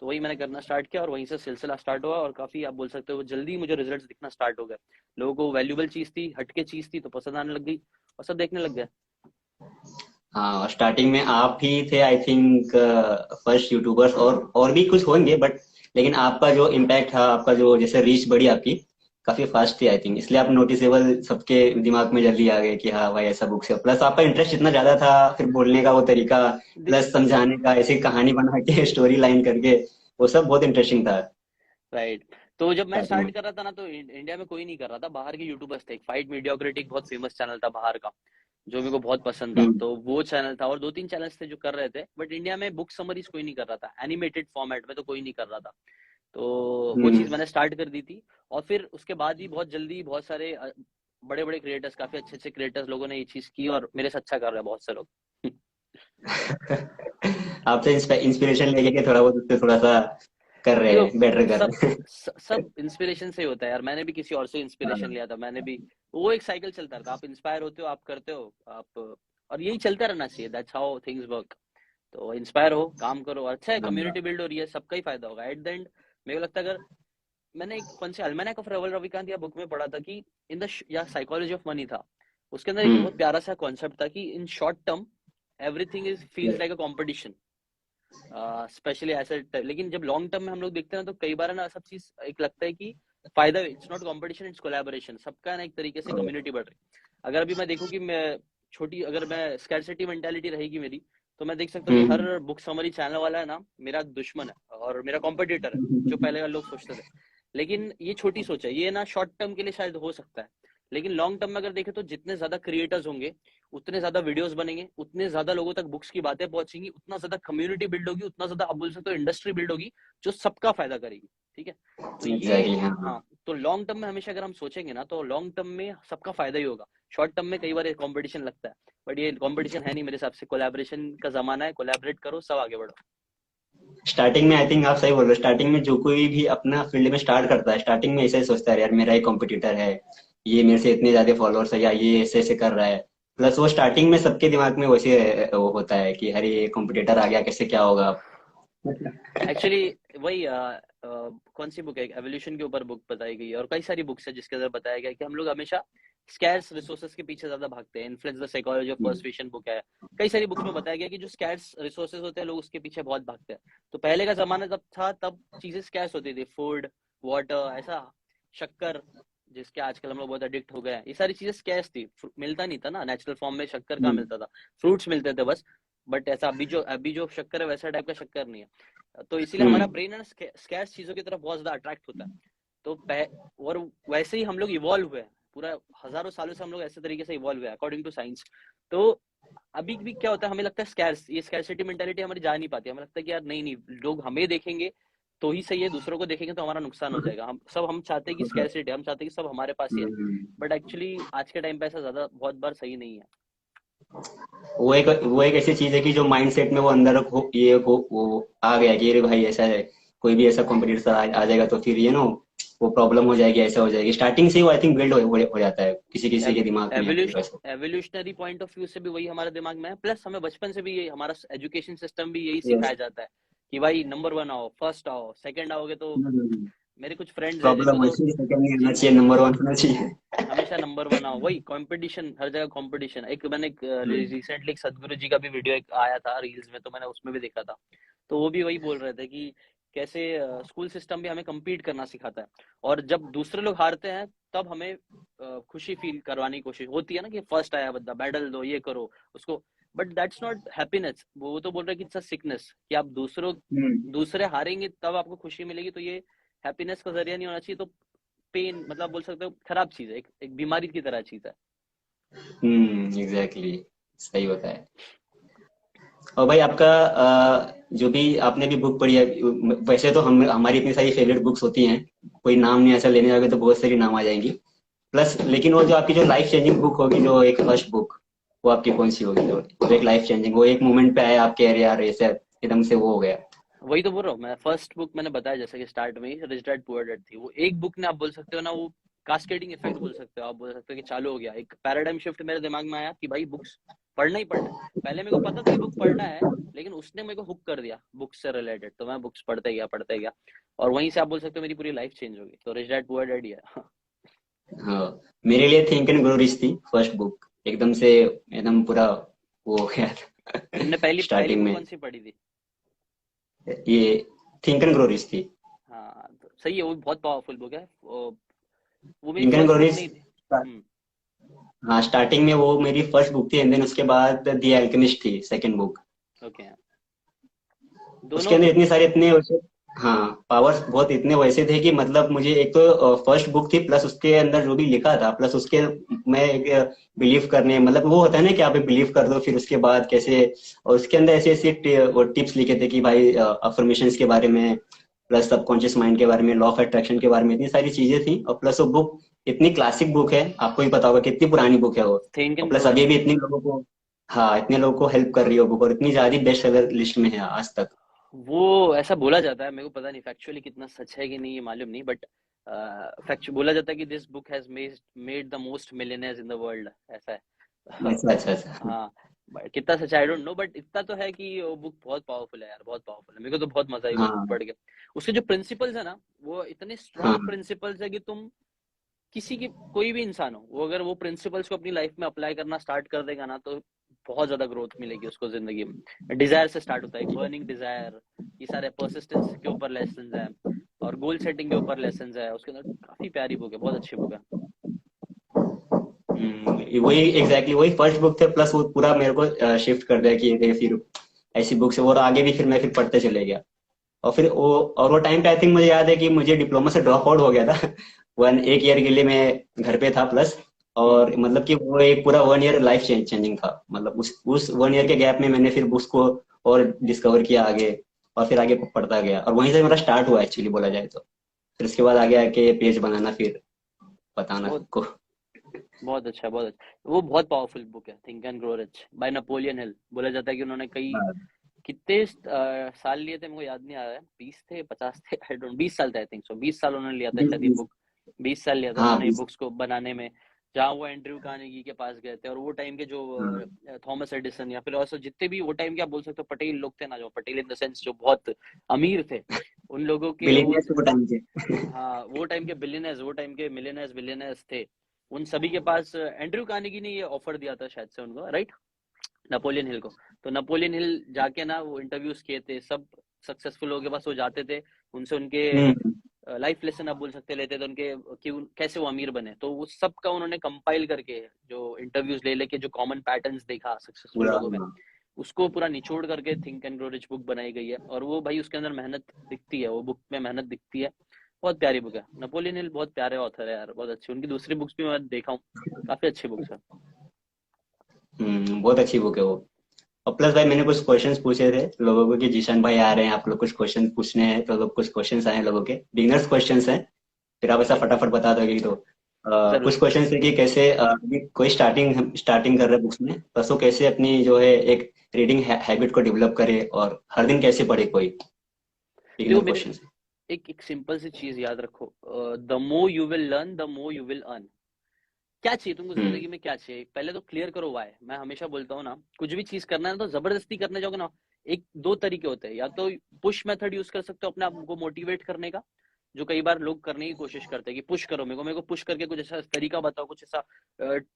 तो वही मैंने करना स्टार्ट किया, और वहीं से सिलसिला स्टार्ट हुआ, और काफी आप बोल सकते हो जल्दी मुझे रिजल्ट्स दिखना स्टार्ट हो गए। लोगों को वैल्यूबल चीज थी, हटके चीज थी, तो पसंद आने लग गई, और सब देखने लग गए। हाँ, स्टार्टिंग में आप ही थे आई थिंक फर्स्ट यूट्यूबर्स, और भी कुछ होंगे, बट लेकिन आपका जो इम्पैक्ट था, आपका जो जैसे रीच बढ़ी आपकी, काफी फास्ट थी आई थिंक, इसलिए आप नोटिसेबल सबके दिमाग में जल्दी आ गए कि हाँ भाई ऐसा बुक से, प्लस आपका इंटरेस्ट इतना ज्यादा था, फिर बोलने का वो तरीका, प्लस समझाने का, ऐसी कहानी बना के स्टोरी लाइन करके, वो सब बहुत इंटरेस्टिंग था राइट। तो जब मैं स्टार्टिंग में। स्टार्ट कर रहा था ना, तो इंडिया में कोई नहीं कर रहा था, बाहर के यूट्यूबर्स थे। फाइट मीडियोक्रिटी बहुत फेमस चैनल था बाहर का, जो मेरे को बहुत पसंद था, हम्म। तो वो चैनल था। और 2-3 चैनल्स थे जो कर रहे थे, बट इंडिया में बुक समरीज कोई नहीं कर रहा था, एनिमेटेड फॉर्मेट में तो कोई नहीं कर रहा था। तो वो हम्म। चीज मैंने स्टार्ट कर दी थी। और फिर उसके बाद ही बहुत जल्दी बहुत सारे बड़े बड़े क्रिएटर्स, काफी अच्छे अच्छे क्रिएटर्स लोगों ने ये चीज की, और मेरे से अच्छा कर रहे हैं बहुत से लोग। आपसे इंस्पिरेशन लेके के थोड़ा बहुत उससे थोड़ा सा कर रहे देखो हैं, बेटर कर सब रहे हैं। सब इंस्पिरेशन से ही होता है यार। मैंने भी किसी और से इंस्पिरेशन लिया था, मैंने भी, वो एक साइकिल चलता रहता है, आप इंस्पायर होते हो, आप करते हो आप, और यही चलता रहना चाहिए, दैट्स हाउ थिंग्स वर्क। तो इंस्पायर हो, काम करो, अच्छा है, कम्युनिटी बिल्ड हो रही है, सबका ही फायदा होगा एट द एंड। मेरे को लगता है अगर, मैंने एक कौन से अल्मेनाक ऑफ रवल रविकांत या बुक में पढ़ा था कि इन द, या साइकोलॉजी ऑफ मनी था, उसके अंदर एक बहुत प्यारा सा कॉन्सेप्ट था कि in short term everything is feels like a competition, specially asset. लेकिन जब लॉन्ग टर्म में हम लोग देखते हैं ना, तो कई बार ना सब चीज एक लगता है कि फायदा, it's not competition, it's collaboration, सबका ना एक तरीके से कम्युनिटी बढ़ रही। अगर अभी मैं देखूं कि मैं छोटी, अगर मैं स्कैरसिटी मेंटालिटी रहेगी मेरी, तो मैं देख सकता हूँ कि हम्म। हर बुक समरी चैनल वाला है ना मेरा दुश्मन है और मेरा कॉम्पिटिटर है, जो पहले का लोग सोचते थे। लेकिन ये छोटी सोच है, ये ना शॉर्ट टर्म के लिए शायद हो सकता है, लेकिन लॉन्ग टर्म में अगर देखें तो जितने ज्यादा क्रिएटर्स होंगे, उतने ज्यादा वीडियोस बनेंगे, उतने ज्यादा लोगों तक बुक्स की बातें पहुंचेंगी, उतना ज्यादा कम्युनिटी बिल्ड होगी, उतना ज्यादा आप बोल सकते हो इंडस्ट्री बिल्ड होगी, जो सबका फायदा करेगी। ठीक है, तो ये, एग्जैक्टली, हाँ हाँ। हाँ, तो लॉन्ग टर्म में हमेशा अगर हम सोचेंगे ना, तो लॉन्ग टर्म में सबका फायदा ही होगा। शॉर्ट टर्म में कई बार कंपटीशन लगता है, बट ये कंपटीशन है नहीं मेरे हिसाब से, कोलैबोरेशन का जमाना है, कोलैबोरेट करो, सब आगे बढ़ो। स्टार्टिंग में आई थिंक आप सही बोल रहे हो, स्टार्टिंग में जो कोई भी अपना फील्ड में स्टार्ट करता है, स्टार्टिंग में ऐसे ही सोचता है यार मेरा एक कॉम्पिटिटर है, ये मेरे से इतने ज्यादा फॉलोअर्स है, या ये ऐसे ऐसे कर रहा है। प्लस वो स्टार्टिंग में सबके दिमाग में वैसे वो होता है कि अरे ये कॉम्पिटिटर आ गया, कैसे क्या होगा। एक्चुअली वही कौन सी बुक है, एवोल्यूशन के ऊपर बुक बताई गई है, और कई सारी बुक्स है जिसके अंदर बताया गया है कि हम लोग हमेशा स्कैर्स रिसोर्सेज के पीछे ज्यादा भागते हैं। Influence the psychology of persuasion book है, कई सारी बुक्स में बताया गया कि जो स्कैर्स रिसोर्सेज होते हैं, लोग उसके पीछे बहुत भागते हैं। तो पहले का जमाना जब था, तब चीजें स्कैर्स होती थी, फूड, वाटर, ऐसा, शक्कर, जिसके आजकल हम लोग बहुत एडिक्ट हो गए हैं, ये सारी चीजें स्कैर्स थी, मिलता नहीं था ना नेचुरल फॉर्म में, शक्कर कहाँ मिलता था, फ्रूट्स मिलते थे बस। बट ऐसा अभी जो शक्कर है, वैसा टाइप का शक्कर नहीं है। तो इसीलिए हमारा ब्रेन है ना स्कैर्स चीजों की तरफ बहुत ज्यादा अट्रैक्ट होता है। तो और वैसे ही हम लोग इवॉल्व हुए हैं, पूरा हजारों सालों से हम लोग ऐसे तरीके से इवॉल्व हुए अकॉर्डिंग टू साइंस। तो अभी भी क्या होता है, हमें लगता है स्कैर्स, ये स्कैरसिटी मेंटालिटी हमारी जा नहीं पाती, हमें लगता है कि यार नहीं नहीं, लोग हमें देखेंगे तो ही सही है, दूसरों को देखेंगे तो हमारा नुकसान हो जाएगा। हम चाहते हैं कि स्कैरसिटी, हम चाहते हैं कि सब हमारे पास ही है, बट एक्चुअली आज के टाइम पे ऐसा ज्यादा बहुत बार सही नहीं है। वो एक ऐसी चीज है कि जो माइंडसेट में वो अंदर वो आ गया कि अरे भाई ऐसा है, कोई भी ऐसा कॉम्पिटिटर आ जाएगा तो फिर वो प्रॉब्लम हो जाएगी, ऐसा हो जाएगी। स्टार्टिंग से ही वो आई थिंक बिल्ड हो जाता है किसी किसी के दिमाग में वैसे। एवोल्यूशनरी पॉइंट ऑफ व्यू से भी वही हमारे दिमाग में है, प्लस हमें बचपन से भी, ये हमारा एजुकेशन सिस्टम भी यही यस। सिखाया जाता है कि भाई नंबर 1 आओ, फर्स्ट आओ, सेकंड आओगे तो, मेरे कुछ फ्रेंड्स है प्रॉब्लम जिनको हो तो, चाहिए, सेकंड नहीं जी, आना चाहिए, नंबर वन होना चाहिए। हमेशा नंबर 1 आओ, वही कंपटीशन, हर जगह कंपटीशन। एक मैंने रिसेंटली एक सदगुरु जी का भी वीडियो एक आया था रील्स में, तो मैंने उसमें भी देखा था। तो वो भी वही बोल रहे थे कि कैसे स्कूल सिस्टम भी हमें compete करना सिखाता है, और जब दूसरे लोग हारते हैं तब हमें खुशी फील करवाने की कोशिश होती है ना, कि फर्स्ट आया बंदा, मेडल दो, ये करो उसको। बट दैट्स नॉट हैप्पीनेस, वो तो बोल रहे हैं कि इट्स अ सिकनेस, कि आप दूसरे हारेंगे तब आपको खुशी मिलेगी, तो ये हैप्पीनेस का जरिया नहीं होना चाहिए। तो पेन, मतलब बोल सकते हो खराब चीज है, एक बीमारी की तरह चीज है। एग्जैक्टली, सही होता है। और भाई आपका जो भी आपने भी बुक पढ़ी है, वैसे तो हम हमारी इतनी सारी फेवरेट बुक्स होती हैं, कोई नाम नहीं ऐसा लेने जाओगे तो बहुत सारी नाम आ जाएंगी। प्लस लेकिन वो जो आपकी जो लाइफ चेंजिंग बुक होगी, जो एक फर्स्ट बुक, वो आपकी कौन सी होगी, जो एक लाइफ चेंजिंग, वो एक मोमेंट पे आया आपके, अरे यार ऐसे एकदम से वो हो गया। वही तो बोल रहा हूँ मैं, फर्स्ट बुक मैंने बताया जैसे कि स्टार्ट में ही, रिच डैड पुअर डैड थी। वो एक बुक ने, आप बोल सकते हो ना, वो कास्केडिंग इफेक्ट बोल सकते हो, आप बोल सकते हो कि चालू हो गया एक पैराडाइम शिफ्ट मेरे दिमाग में आया कि भाई बुक्स पढ़ना ही पढ़ना है। पहले मेरे को पता था कि बुक पढ़ना है, लेकिन उसने मेरे को हुक कर दिया बुक्स से रिलेटेड, तो मैं बुक्स पढ़ते गया, और वहीं से आप बोल सकते हो मेरी पूरी लाइफ चेंज होगी। तो rich dad poor dad he है। हाँ, मेरे लिए थिंक एंड ग्रो रिच थी फर्स्ट बुक, एकदम से एकदम पूरा वो हो गया था तुमने पहली पहली स्टार्टिंग बुक में। कौन सी पढ़ी थी? ये थिंक एंड ग्रो रिच थी। हाँ, तो सही है, वो बहुत पावरफुल बुक है। वो मेरी think and first grow book rich, नहीं थी। हम्म। हाँ स्टार्टिंग में वो मेरी फर्स्ट बुक थी, एंड देन उसके बाद द एल्केमिस्ट थी सेकंड बुक। ओके, उसके दोनों। अंदर इतने सारे इतने वैसे, हाँ पावर्स बहुत इतने वैसे थे कि मतलब मुझे एक तो फर्स्ट बुक थी, प्लस उसके अंदर जो भी लिखा था, प्लस उसके मैं एक बिलीव करने, मतलब वो होता है ना कि आप बिलीव कर दो फिर उसके बाद कैसे। और उसके अंदर ऐसे ऐसे टिप्स लिखे थे कि भाई अफर्मेशंस के बारे में, प्लस सबकॉन्शियस माइंड के बारे में, लॉ ऑफ अट्रैक्शन के बारे में, इतनी सारी चीजें थी। और प्लस वो बुक इतनी क्लासिक बुक है, आपको भी पता होगा कितनी पुरानी बुक है वो। थिंक और एंड प्लस ग्रो अभी रिच। भी इतने लोगों को, हाँ इतने लोगों को हेल्प कर रही हो बुक, और इतनी ज्यादा बेस्ट सेलर लिस्ट में है आज तक। वो ऐसा बोला जाता है, मेरे को पता नहीं फैक्चुअली कितना सच है कि नहीं, ये मालूम नहीं, बट फैक्ट बोला जाता है कि this book has made the most millionaires in the world, ऐसा है। अच्छा अच्छा अच्छा। हाँ, but कितना सच आई डोंट नो, बट इतना तो है कि वो बुक बहुत पावरफुल है यार, बहुत पावरफुल है। मेरे को तो बहुत मजा आई वो बुक हाँ पढ़ के। उसके जो प्रिंसिपल्स है ना, वो इतने हाँ। स्ट्रॉन्ग प्रिंसिपल्स है कि तुम किसी की, कोई भी इंसान हो, वो अगर वो प्रिंसिपल्स को अपनी लाइफ में अप्लाई करना स्टार्ट कर देगा ना, तो बहुत ज्यादा ग्रोथ मिलेगी उसको जिंदगी में। डिजायर से स्टार्ट होता है, एक बर्निंग डिजायर, ये सारे परसिस्टेंस के ऊपर लेसन है, और गोल सेटिंग के ऊपर लेसन है उसके अंदर। काफी प्यारी बुक है, बहुत अच्छी बुक है। वही एग्जैक्टली वही फर्स्ट बुक थे, प्लस वो पूरा मेरे को शिफ्ट कर दिया कि ये फिर ऐसी बुक्स है, और आगे भी फिर मैं फिर पढ़ते चले गया। और फिर वो टाइम पे आई थिंक मुझे याद है कि मुझे डिप्लोमा से ड्रॉप आउट हो गया था। एक ईयर के लिए मैं घर पे था प्लस। और हम्म। मतलब कि वो एक पूरा 1 ईयर लाइफ चेंजिंग था, मतलब उस 1 ईयर के गैप में मैंने फिर बुक्स को और डिस्कवर किया आगे, और फिर आगे पढ़ता गया, और वहीं से मेरा स्टार्ट हुआ एक्चुअली बोला जाए तो। फिर उसके बाद आगे आके पेज बनाना, फिर बताना बहुत सबको। बहुत अच्छा, बहुत अच्छा। वो बहुत पावरफुल बुक है, think and grow rich by Napoleon Hill. बोला जाता है कि उन्होंने कई हाँ। कितने साल लिए थे, मेरे को याद नहीं आ रहा है, 20 थे 50 थे, आई डोंट, 20 साल थे आई थिंक सो, 20 साल उन्होंने लिया था बीस शायद ये बीस बुक। 20 साल लिया था हाँ उन्होंने ये 20। बुक्स को बनाने में। जहाँ वो एंड्रयू कार्नेगी के पास गए थे, और वो टाइम के जो हाँ, थॉमस एडिसन या फिर ऐसे जितने भी वो टाइम के आप बोल सकते हो पटेल लोग थे ना, जो पटेल इन द सेंस जो बहुत अमीर थे, उन लोगों के वो, बिलीनियर्स वो टाइम के। हाँ वो टाइम के बिलियनर्स, वो टाइम के मिलियनर्स बिलियनर्स थे, उन सभी के पास एंड्रयू कार्नेगी ने ये ऑफर दिया था शायद से उनको, राइट, नेपोलियन हिल को। तो नेपोलियन हिल जाके ना वो इंटरव्यूज किए थे सब, सक्सेसफुल लोगों के पास वो जाते थे, उनसे उनके हम्म। लाइफ लेसन आप बोल सकते लेते थे उनके, कि कैसे वो अमीर बने। तो वो सब का उन्होंने कंपाइल करके जो इंटरव्यूज ले लेके जो कॉमन पैटर्न्स देखा सक्सेसफुल पूरा लोगों में, हाँ। उसको पूरा निचोड़ करके think and grow rich book बनाई गई है। और वो भाई उसके अंदर मेहनत दिखती है, वो बुक में मेहनत दिखती है। बहुत प्यारी बुक है, नेपोलियन हिल बहुत प्यारे ऑथर है यार, बहुत अच्छी। उनकी दूसरी बुक्स भी मैं देखा हूँ, काफी अच्छी बुक्स है। बहुत अच्छी बुक है वो। और प्लस भाई मैंने कुछ क्वेश्चंस पूछे थे लोगों को कि जीशन भाई आ रहे हैं, आप लोग कुछ क्वेश्चन पूछने हैं, तो लोग कुछ क्वेश्चंस आए हैं लोगों के, बिगनर्स क्वेश्चंस हैं। फिर आप ऐसा ओके, फटाफट बता दोगे तो जरूर। कुछ क्वेश्चंस थे कि कैसे अभी कोई स्टार्टिंग स्टार्टिंग कर रहे हैं बुक्स में, बस वो कैसे अपनी जो है एक रीडिंग हैबिट को डेवलप करे, और हर दिन कैसे पढ़े, कोई देखो बिगनर मेरे, क्वेश्चंस। एक सिंपल सी चीज याद रखो, the more you will learn the more you will earn. क्या चाहिए तुमको हम्म। जिंदगी में, क्या चाहिए, पहले तो क्लियर करो वाई। मैं हमेशा बोलता हूँ ना, कुछ भी चीज करना है तो जबरदस्ती करने जाओगे ना, एक दो तरीके होते हैं, या तो पुश मेथड यूज कर सकते हो अपने आप को मोटिवेट करने का, जो कई बार लोग करने की कोशिश करते हैं कि पुश करो मेरे को पुश करके कुछ ऐसा तरीका बताओ, कुछ ऐसा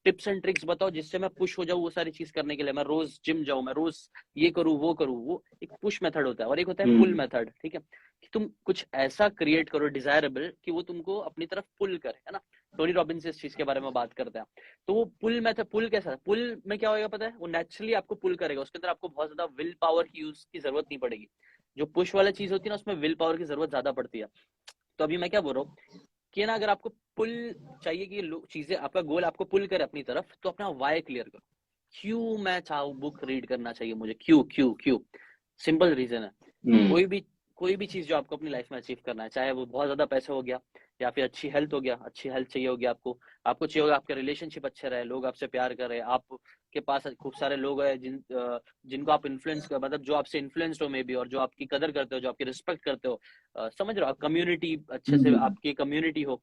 टिप्स एंड ट्रिक्स बताओ जिससे मैं पुश हो जाऊँ वो सारी चीज करने के लिए, मैं रोज जिम जाऊं, मैं रोज ये करूँ वो करूँ। वो एक पुश मेथड होता है, और एक होता है पुल हम्म। मेथड, ठीक है, कि तुम कुछ ऐसा क्रिएट करो डिजायरेबल कि वो तुमको अपनी तरफ पुल करे, है ना। टोनी रॉबिन्स इस चीज के बारे में बात करते हैं। तो वो पुल मेथड, पुल कैसा, पुल में क्या होगा पता है, वो नेचुरली आपको पुल करेगा, उसके अंदर आपको बहुत ज्यादा विल पावर की यूज की जरूरत नहीं पड़ेगी। जो पुश वाला चीज होती है ना, उसमें विल पावर की जरूरत ज्यादा पड़ती है। तो अभी मैं क्या बोल रहा हूँ कि ना, अगर आपको पुल चाहिए कि चीजें, आपका गोल आपको पुल करे अपनी तरफ, तो अपना वाई क्लियर करो। क्यों मैं चाहूँ बुक रीड करना चाहिए मुझे, क्यों क्यों क्यों। सिंपल रीजन है। हम्म। कोई भी कोई भी चीज जो आपको अपनी लाइफ में अचीव करना है, चाहे वो बहुत ज्यादा पैसा हो गया, या फिर अच्छी हेल्थ हो गया, अच्छी हेल्थ चाहिए होगी आपको, आपको चाहिए होगा आपके रिलेशनशिप अच्छे रहे, लोग आपसे प्यार करें, आपके पास खूब सारे लोग हैं जिनको आप इन्फ्लुएंस कर, मतलब जो आपसे इन्फ्लुएंस्ड हो मे बी, और जो आपकी कदर करते हो, जो आपकी रिस्पेक्ट करते हो, समझ रहे हो आप, कम्युनिटी अच्छे से हम्म। आपकी कम्युनिटी हो।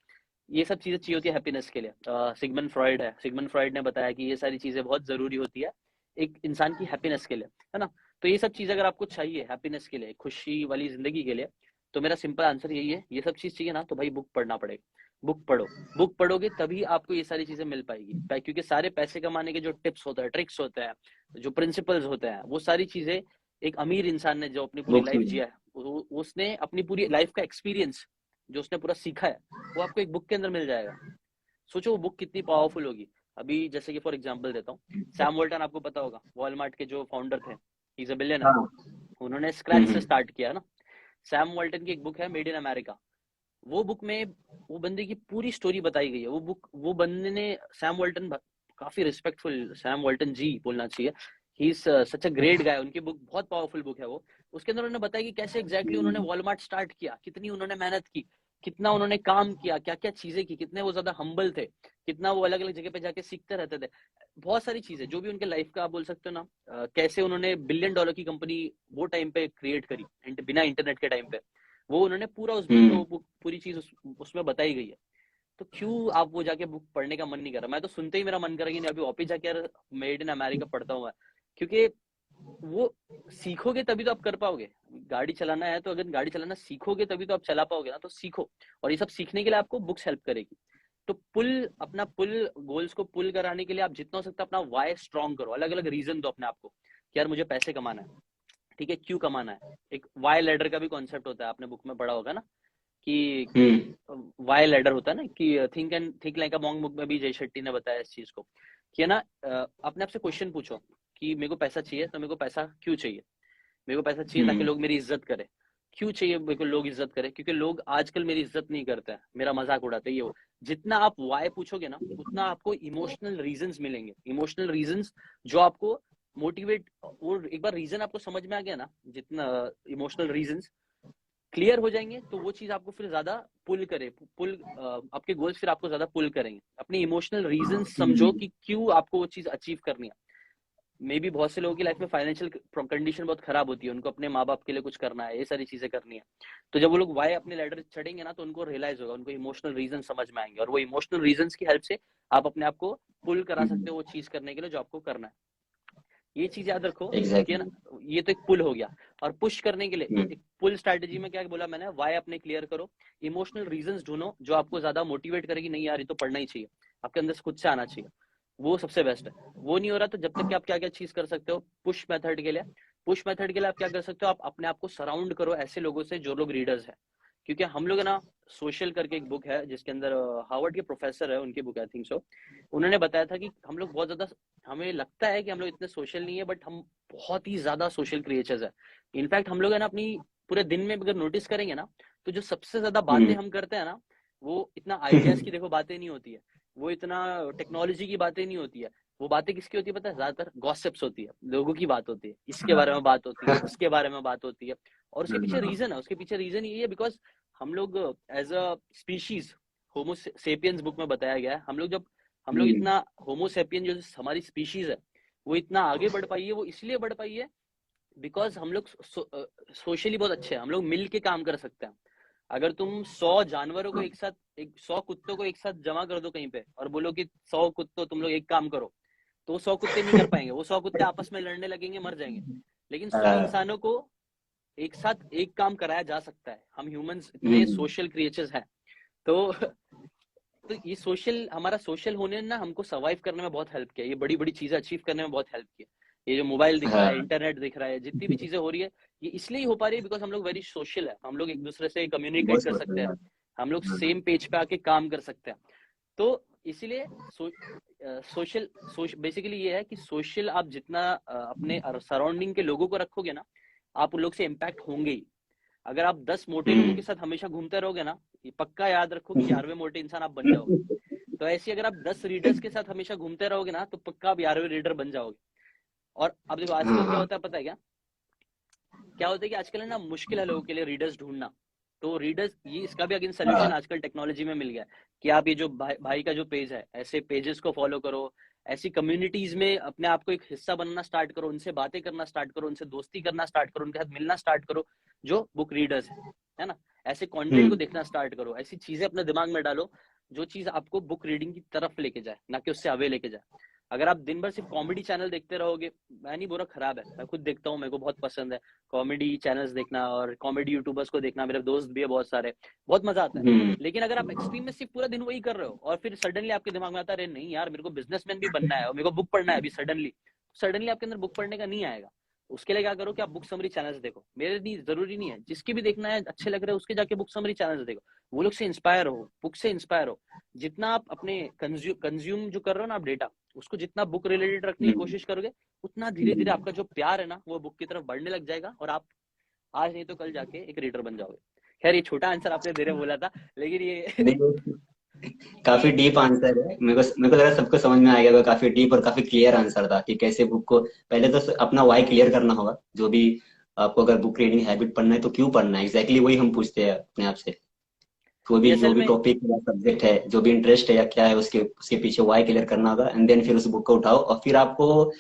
ये सब चीजें चाहिए होती है हैप्पीनेस के लिए। सिगमंड फ्रॉइड है, सिगमंड फ्रॉइड ने बताया कि ये सारी चीजें बहुत जरूरी होती है एक इंसान की हैप्पीनेस के लिए, है ना। तो ये सब चीज अगर आपको चाहिए हैप्पीनेस के लिए, खुशी वाली जिंदगी के लिए, तो मेरा सिंपल आंसर यही है, ये सब चीज चाहिए ना तो भाई बुक पढ़ना पड़ेगा। बुक पढ़ो, बुक पढ़ोगे तभी आपको ये सारी चीजें मिल पाएगी, क्योंकि सारे पैसे कमाने के जो टिप्स होते हैं, ट्रिक्स होते हैं, जो प्रिंसिपल्स होते हैं, वो सारी चीजें एक अमीर इंसान ने जो अपनी पूरी बुक्स लाइफ में। जिया है, उसने अपनी पूरी लाइफ का एक्सपीरियंस जो उसने पूरा सीखा है, वो आपको एक बुक के अंदर मिल जाएगा। सोचो वो बुक कितनी पावरफुल होगी। अभी जैसे कि फॉर एग्जांपल देता हूँ, सैम वॉल्टन आपको पता होगा, वॉलमार्ट के जो फाउंडर थे, ही इज अ बिलियनर। हाँ। उन्होंने स्क्रैच से हम्म। स्टार्ट किया ना। सैम वॉल्टन की एक बुक है मेड इन अमेरिका। वो बुक में वो बंदे की पूरी स्टोरी बताई गई है। वो बुक, वो बंदे ने, सैम वॉल्टन, काफी रिस्पेक्टफुल सैम वॉल्टन जी बोलना चाहिए, he is such a great guy. उनकी बुक बहुत पावरफुल बुक है वो। उसके अंदर उन्होंने बताया कि कैसे एग्जैक्टली उन्होंने वॉलमार्ट स्टार्ट किया, कितनी उन्होंने मेहनत की, कितना उन्होंने काम किया, क्या क्या चीजें की, कितने वो ज्यादा हम्बल थे, कितना वो अलग अलग जगह पे जाके सीखते रहते थे। बहुत सारी चीजें जो भी उनके लाइफ का आप बोल सकते हो ना, कैसे उन्होंने $1 बिलियन की कंपनी वो टाइम पे क्रिएट करी, बिना इंटरनेट के टाइम पे, वो उन्होंने पूरा उस बुक में, हम्म। वो बुक पूरी चीज उसमें बताई गई है। तो क्यों आप वो जाके बुक पढ़ने का मन नहीं कर रहा। मैं तो सुनते ही मेरा मन करेगा नहीं, अभी वापिस जाके यार मेड इन अमेरिका पढ़ता हूँ मैं। क्योंकि वो सीखोगे तभी तो आप कर पाओगे। गाड़ी चलाना है तो अगर गाड़ी चलाना सीखोगे तभी तो आप चला पाओगे ना, तो सीखो। और ये सब सीखने के लिए आपको बुक्स हेल्प करेगी। तो पुल, अपना पुल, गोल्स को पुल कराने के लिए आप जितना हो सकता है अपना वाई स्ट्रॉन्ग करो, अलग अलग रीजन दो अपने आप को कि यार मुझे पैसे कमाना है, ठीक है, क्यों कमाना है। एक वाई लेडर का भी कॉन्सेप्ट होता है, आपने बुक में पढ़ा होगा ना, कि हम्म। वाई लेडर होता है ना, कि think like a monk book में भी जय शेट्टी ने बताया इस चीज को, कि है ना, अपने आप से क्वेश्चन पूछो कि मेरे को पैसा चाहिए, तो मेरे को पैसा क्यों चाहिए। मेरे को पैसा चाहिए ताकि हम्म। लोग मेरी इज्जत करें। क्यों चाहिए मेरे को लोग इज्जत करें? क्योंकि लोग आजकल मेरी इज्जत नहीं करते हैं, मेरा मजाक उड़ाते हैं। ये वो जितना आप वाई पूछोगे ना, उतना आपको इमोशनल रीजंस मिलेंगे, इमोशनल रीजंस जो आपको मोटिवेट, और एक बार रीजन आपको समझ में आ गया ना, जितना इमोशनल रीजंस क्लियर हो जाएंगे, तो वो चीज आपको फिर ज्यादा पुल करे, पुल आपके गोल्स फिर आपको ज्यादा पुल करेंगे। अपनी इमोशनल रीजन समझो कि क्यों आपको वो चीज अचीव करनी है। मे बी बहुत से लोगों की लाइफ में फाइनेंशियल कंडीशन बहुत खराब होती है, उनको अपने माँ बाप के लिए कुछ करना है, ये सारी चीजें करनी है। तो जब वो लोग वाई अपने लैडर चढ़ेंगे ना, तो उनको रियलाइज होगा, उनको इमोशनल रीजन समझ में आएंगे, और वो इमोशनल रीजन की हेल्प से आप अपने आप को पुल करा सकते हो वो चीज करने के लिए जो आपको करना है। ये चीज याद रखो कि ना, एग्जैक्टली। ये तो एक पुल हो गया। और पुश करने के लिए एक पुल स्ट्रैटेजी में क्या बोला मैंने, वाई अपने क्लियर करो, इमोशनल रीजंस ढूंढो जो आपको ज्यादा मोटिवेट करेगी, नहीं यार ये तो पढ़ना ही चाहिए, आपके अंदर से खुद से आना चाहिए, वो सबसे बेस्ट है। वो नहीं हो रहा तो जब तक कि आप क्या क्या चीज कर सकते हो पुश मेथड के लिए, पुश मेथड के लिए आप क्या कर सकते हो, आप अपने आप को सराउंड करो ऐसे लोगों से जो लोग रीडर्स है। क्योंकि हम लोग है ना, सोशल करके एक बुक है जिसके अंदर हार्वर्ड के प्रोफेसर है, उनकी बुक आई थिंक सो, उन्होंने बताया था कि हम लोग बहुत ज्यादा, हमें लगता है कि हम लोग इतने सोशल नहीं है, बट हम बहुत ही ज्यादा सोशल क्रिएचर्स है। इनफैक्ट हम लोग है ना, अपनी पूरे दिन में अगर नोटिस करेंगे ना, तो जो सबसे ज्यादा बातें हम करते हैं ना, वो इतना आइडियाज की देखो बातें नहीं होती है, वो इतना टेक्नोलॉजी की बातें नहीं होती है। वो बातें किसकी होती है पता है? ज्यादातर गॉसिप्स होती है, लोगों की बात होती है, इसके बारे में बात होती है, उसके बारे में बात होती है। और उसके पीछे रीजन है, उसके पीछे रीजन ये है बिकॉज हम लोग as a species, homo sapiens book में बताया गया है, हम लोग इतना होमोसेपियन जो हमारी स्पीशीज है, वो इतना आगे बढ़ पाई है, वो इसलिए बढ़ पाई है बिकॉज हम लोग सोशली बहुत अच्छे हैं, हम लोग मिल के काम कर सकते हैं। अगर तुम 100 जानवरों को एक साथ, 100 कुत्तों को एक साथ जमा कर दो कहीं पे और बोलो कि 100 कुत्तों तुम लोग एक काम करो, तो वो 100 कुत्ते नहीं कर पाएंगे, वो 100 कुत्ते आपस में लड़ने लगेंगे, मर जाएंगे। लेकिन 100 इंसानों को एक साथ एक काम कराया जा सकता है, हम ह्यूमंस इतने सोशल क्रिएचर्स हैं। तो ये सोशल, हमारा सोशल होने ने ना हमको सर्वाइव करने में बहुत हेल्प किया, ये बड़ी बड़ी चीजें अचीव करने में बहुत हेल्प किया। ये जो मोबाइल दिख रहा है, इंटरनेट दिख रहा है, जितनी भी चीजें हो रही है, ये इसलिए हो पा रही है बिकॉज हम लोग वेरी सोशल है, हम लोग एक दूसरे से कम्युनिकेट कर सकते हैं, हम लोग सेम पेज पे आके काम कर सकते हैं। तो इसीलिए सोशल बेसिकली ये है कि सोशल आप जितना अपने सराउंडिंग के लोगों को रखोगे ना, आप उन लोग से इम्पैक्ट होंगे ही। अगर आप 10 मोटे लोगों के साथ हमेशा घूमते रहोगे ना, ये पक्का याद रखो कि 11वें मोटे इंसान आप बन जाओगे। तो ऐसे अगर आप 10 रीडर्स के साथ हमेशा घूमते रहोगे ना, तो पक्का आप 11वें रीडर बन जाओगे। और अब देखो आजकल क्या होता है पता है क्या? क्या होता है कि आजकल है ना, मुश्किल है लोगों के लिए रीडर्स ढूंढना। तो रीडर्स, ये इसका भी अगेन सोल्यूशन आजकल टेक्नोलॉजी में मिल गया है कि आप ये जो भाई का जो पेज है, ऐसे पेजेस को फॉलो करो, ऐसी कम्युनिटीज में अपने आप को एक हिस्सा बनना स्टार्ट करो, उनसे बातें करना स्टार्ट करो, उनसे दोस्ती करना स्टार्ट करो, उनके साथ मिलना स्टार्ट करो जो बुक रीडर्स है ना। ऐसे कंटेंट को देखना स्टार्ट करो, ऐसी चीजें अपने दिमाग में डालो जो चीज आपको बुक रीडिंग की तरफ लेके जाए, ना कि उससे अवे लेके जाए। अगर आप दिन भर सिर्फ कॉमेडी चैनल देखते रहोगे, मैं नहीं बोल रहा खराब है, मैं खुद देखता हूँ, मेरे को बहुत पसंद है कॉमेडी चैनल्स देखना और कॉमेडी यूट्यूबर्स को देखना, मेरे दोस्त भी है बहुत सारे, बहुत मजा आता है। लेकिन अगर आप एक्सट्रीम में सिर्फ पूरा दिन वही कर रहे हो और फिर सडनली आपके दिमाग में आता है, अरे नहीं यार मेरे को बिजनेसमैन भी बनना है और मेरे को बुक पढ़ना है अभी, सडनली सडनली आपके अंदर बुक पढ़ने का नहीं आएगा। उसके लिए क्या करो कि आप बुक समरी चैनल्स देखो, मेरे नहीं जरूरी नहीं है, जिसकी भी देखना है अच्छे लग रहे हैं उसके जाके बुक समरी चैनल्स देखो, वो लोग से इंस्पायर हो, बुक से इंस्पायर हो। जितना आप अपने कंज्यूम जो कर रहे हो ना आप डेटा, उसको जितना बुक रिलेटेड रखने की कोशिश करोगे, उतना धीरे धीरे आपका जो प्यार है ना वो बुक की तरफ बढ़ने लग जाएगा और आप आज नहीं तो कल जाके एक रीडर बन जाओगे। खैर ये छोटा आंसर आपने देने बोला था, लेकिन ये काफी ये डीप आंसर है। मेरे को लगा सबको समझ में आ गया, काफी डीप और काफी क्लियर आंसर था कि कैसे बुक को पहले तो अपना वाई क्लियर करना होगा। जो भी आपको अगर बुक रीडिंग हैबिट पढ़ना है तो क्यों पढ़ना है, एग्जैक्टली वही हम पूछते हैं अपने आप से। ये जो असल भी में टॉपिक या सब्जेक्ट है, जो भी इंटरेस्ट है या क्या है, उसके उसके पीछे वाई क्लियर करना होगा, एंड देन फिर उस बुक को उठाओ और फिर आपको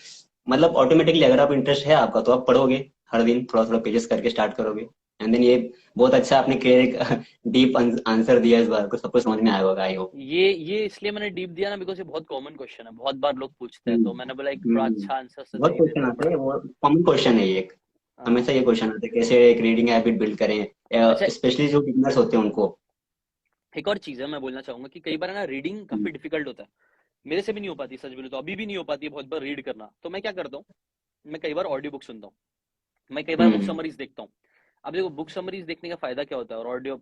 मतलब ऑटोमेटिकली अगर आप इंटरेस्ट है आपका तो आप पढ़ोगे, हर दिन थोड़ा थोड़ा पेजेस करके स्टार्ट करोगे। एंड देन ये बहुत अच्छा आपने क्लियर डीप आंसर दिया, इस बार को सबको समझ में आया होगा आई होप। ये इसलिए मैंने डीप दिया ना बिकॉज ये बहुत कॉमन क्वेश्चन है, बहुत बार लोग पूछते हैं, तो मैंने बोला एक थोड़ा अच्छा आंसर से बहुत दे क्वेश्चन देता हूँ आते बड़ा। हैं, वो कॉमन क्वेश्चन है ये एक। हमेशा हाँ। ये क्वेश्चन आता है कैसे एक रीडिंग हैबिट बिल्ड अच्छा, करें, स्पेशली जो बिगनर्स होते हैं उनको। एक और चीज है मैं बोलना चाहूंगा कि कई बार ना रीडिंग काफी डिफिकल्ट होता है, मेरे से भी नहीं हो पाती, सच बोलूं तो अभी भी नहीं हो पाती है बहुत बार रीड करना। तो मैं क्या करता हूँ, मैं कई बार ऑडियो बुक सुनता हूँ, मैं कई बार बुक हम्म। समरीज देखता हूँ। अब देखो बुक समरीज देखने का फायदा क्या होता है और ऑडियो,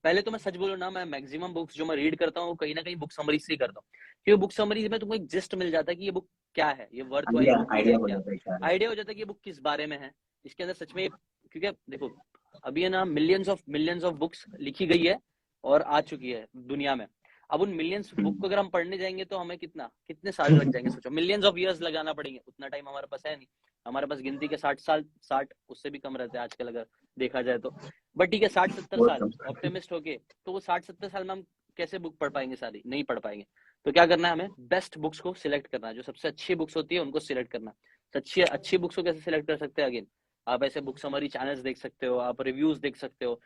पहले तो मैं सच बोलूं ना, मैं मैक्सिमम बुक्स जो मैं रीड करता हूँ कहीं ना कहीं बुक समरीज से ही करता हूँ, क्योंकि बुक समरीज में तुमको एक जिस्ट मिल जाता है कि ये बुक क्या है, ये वर्थ वाली आइडिया बुक ही आइडिया है हो क्या, जाता है क्या है। आइडिया हो जाता है कि ये बुक किस बारे में है, इसके अंदर सच में। क्योंकि देखो अभी है ना मिलियंस ऑफ बुक्स लिखी गई है और आ चुकी है दुनिया में। अब उन मिलियंस बुक को अगर हम पढ़ने जाएंगे तो हमें कितने साल लग जाएंगे, सोचो, मिलियंस ऑफ ईयर्स लगाना पड़ेंगे। उतना टाइम हमारे पास है नहीं, हमारे पास गिनती के 60 साल, 60 उससे भी कम रहते हैं आजकल अगर देखा जाए तो। बट ठीक है, 60-70 साल ऑप्टिमिस्ट होके, तो वो 60-70 साल में हम कैसे बुक पढ़ पाएंगे? सारी नहीं पढ़ पाएंगे। तो क्या करना है, हमें बेस्ट बुक्स को सिलेक्ट करना है, जो सबसे अच्छी बुक्स होती है उनको सिलेक्ट करना। अच्छी बुक्स को कैसे सिलेक्ट कर सकते हैं? अगेन, आप ऐसे बुक समरी चैनल्स देख सकते हो, आप रिव्यूज देख सकते हो।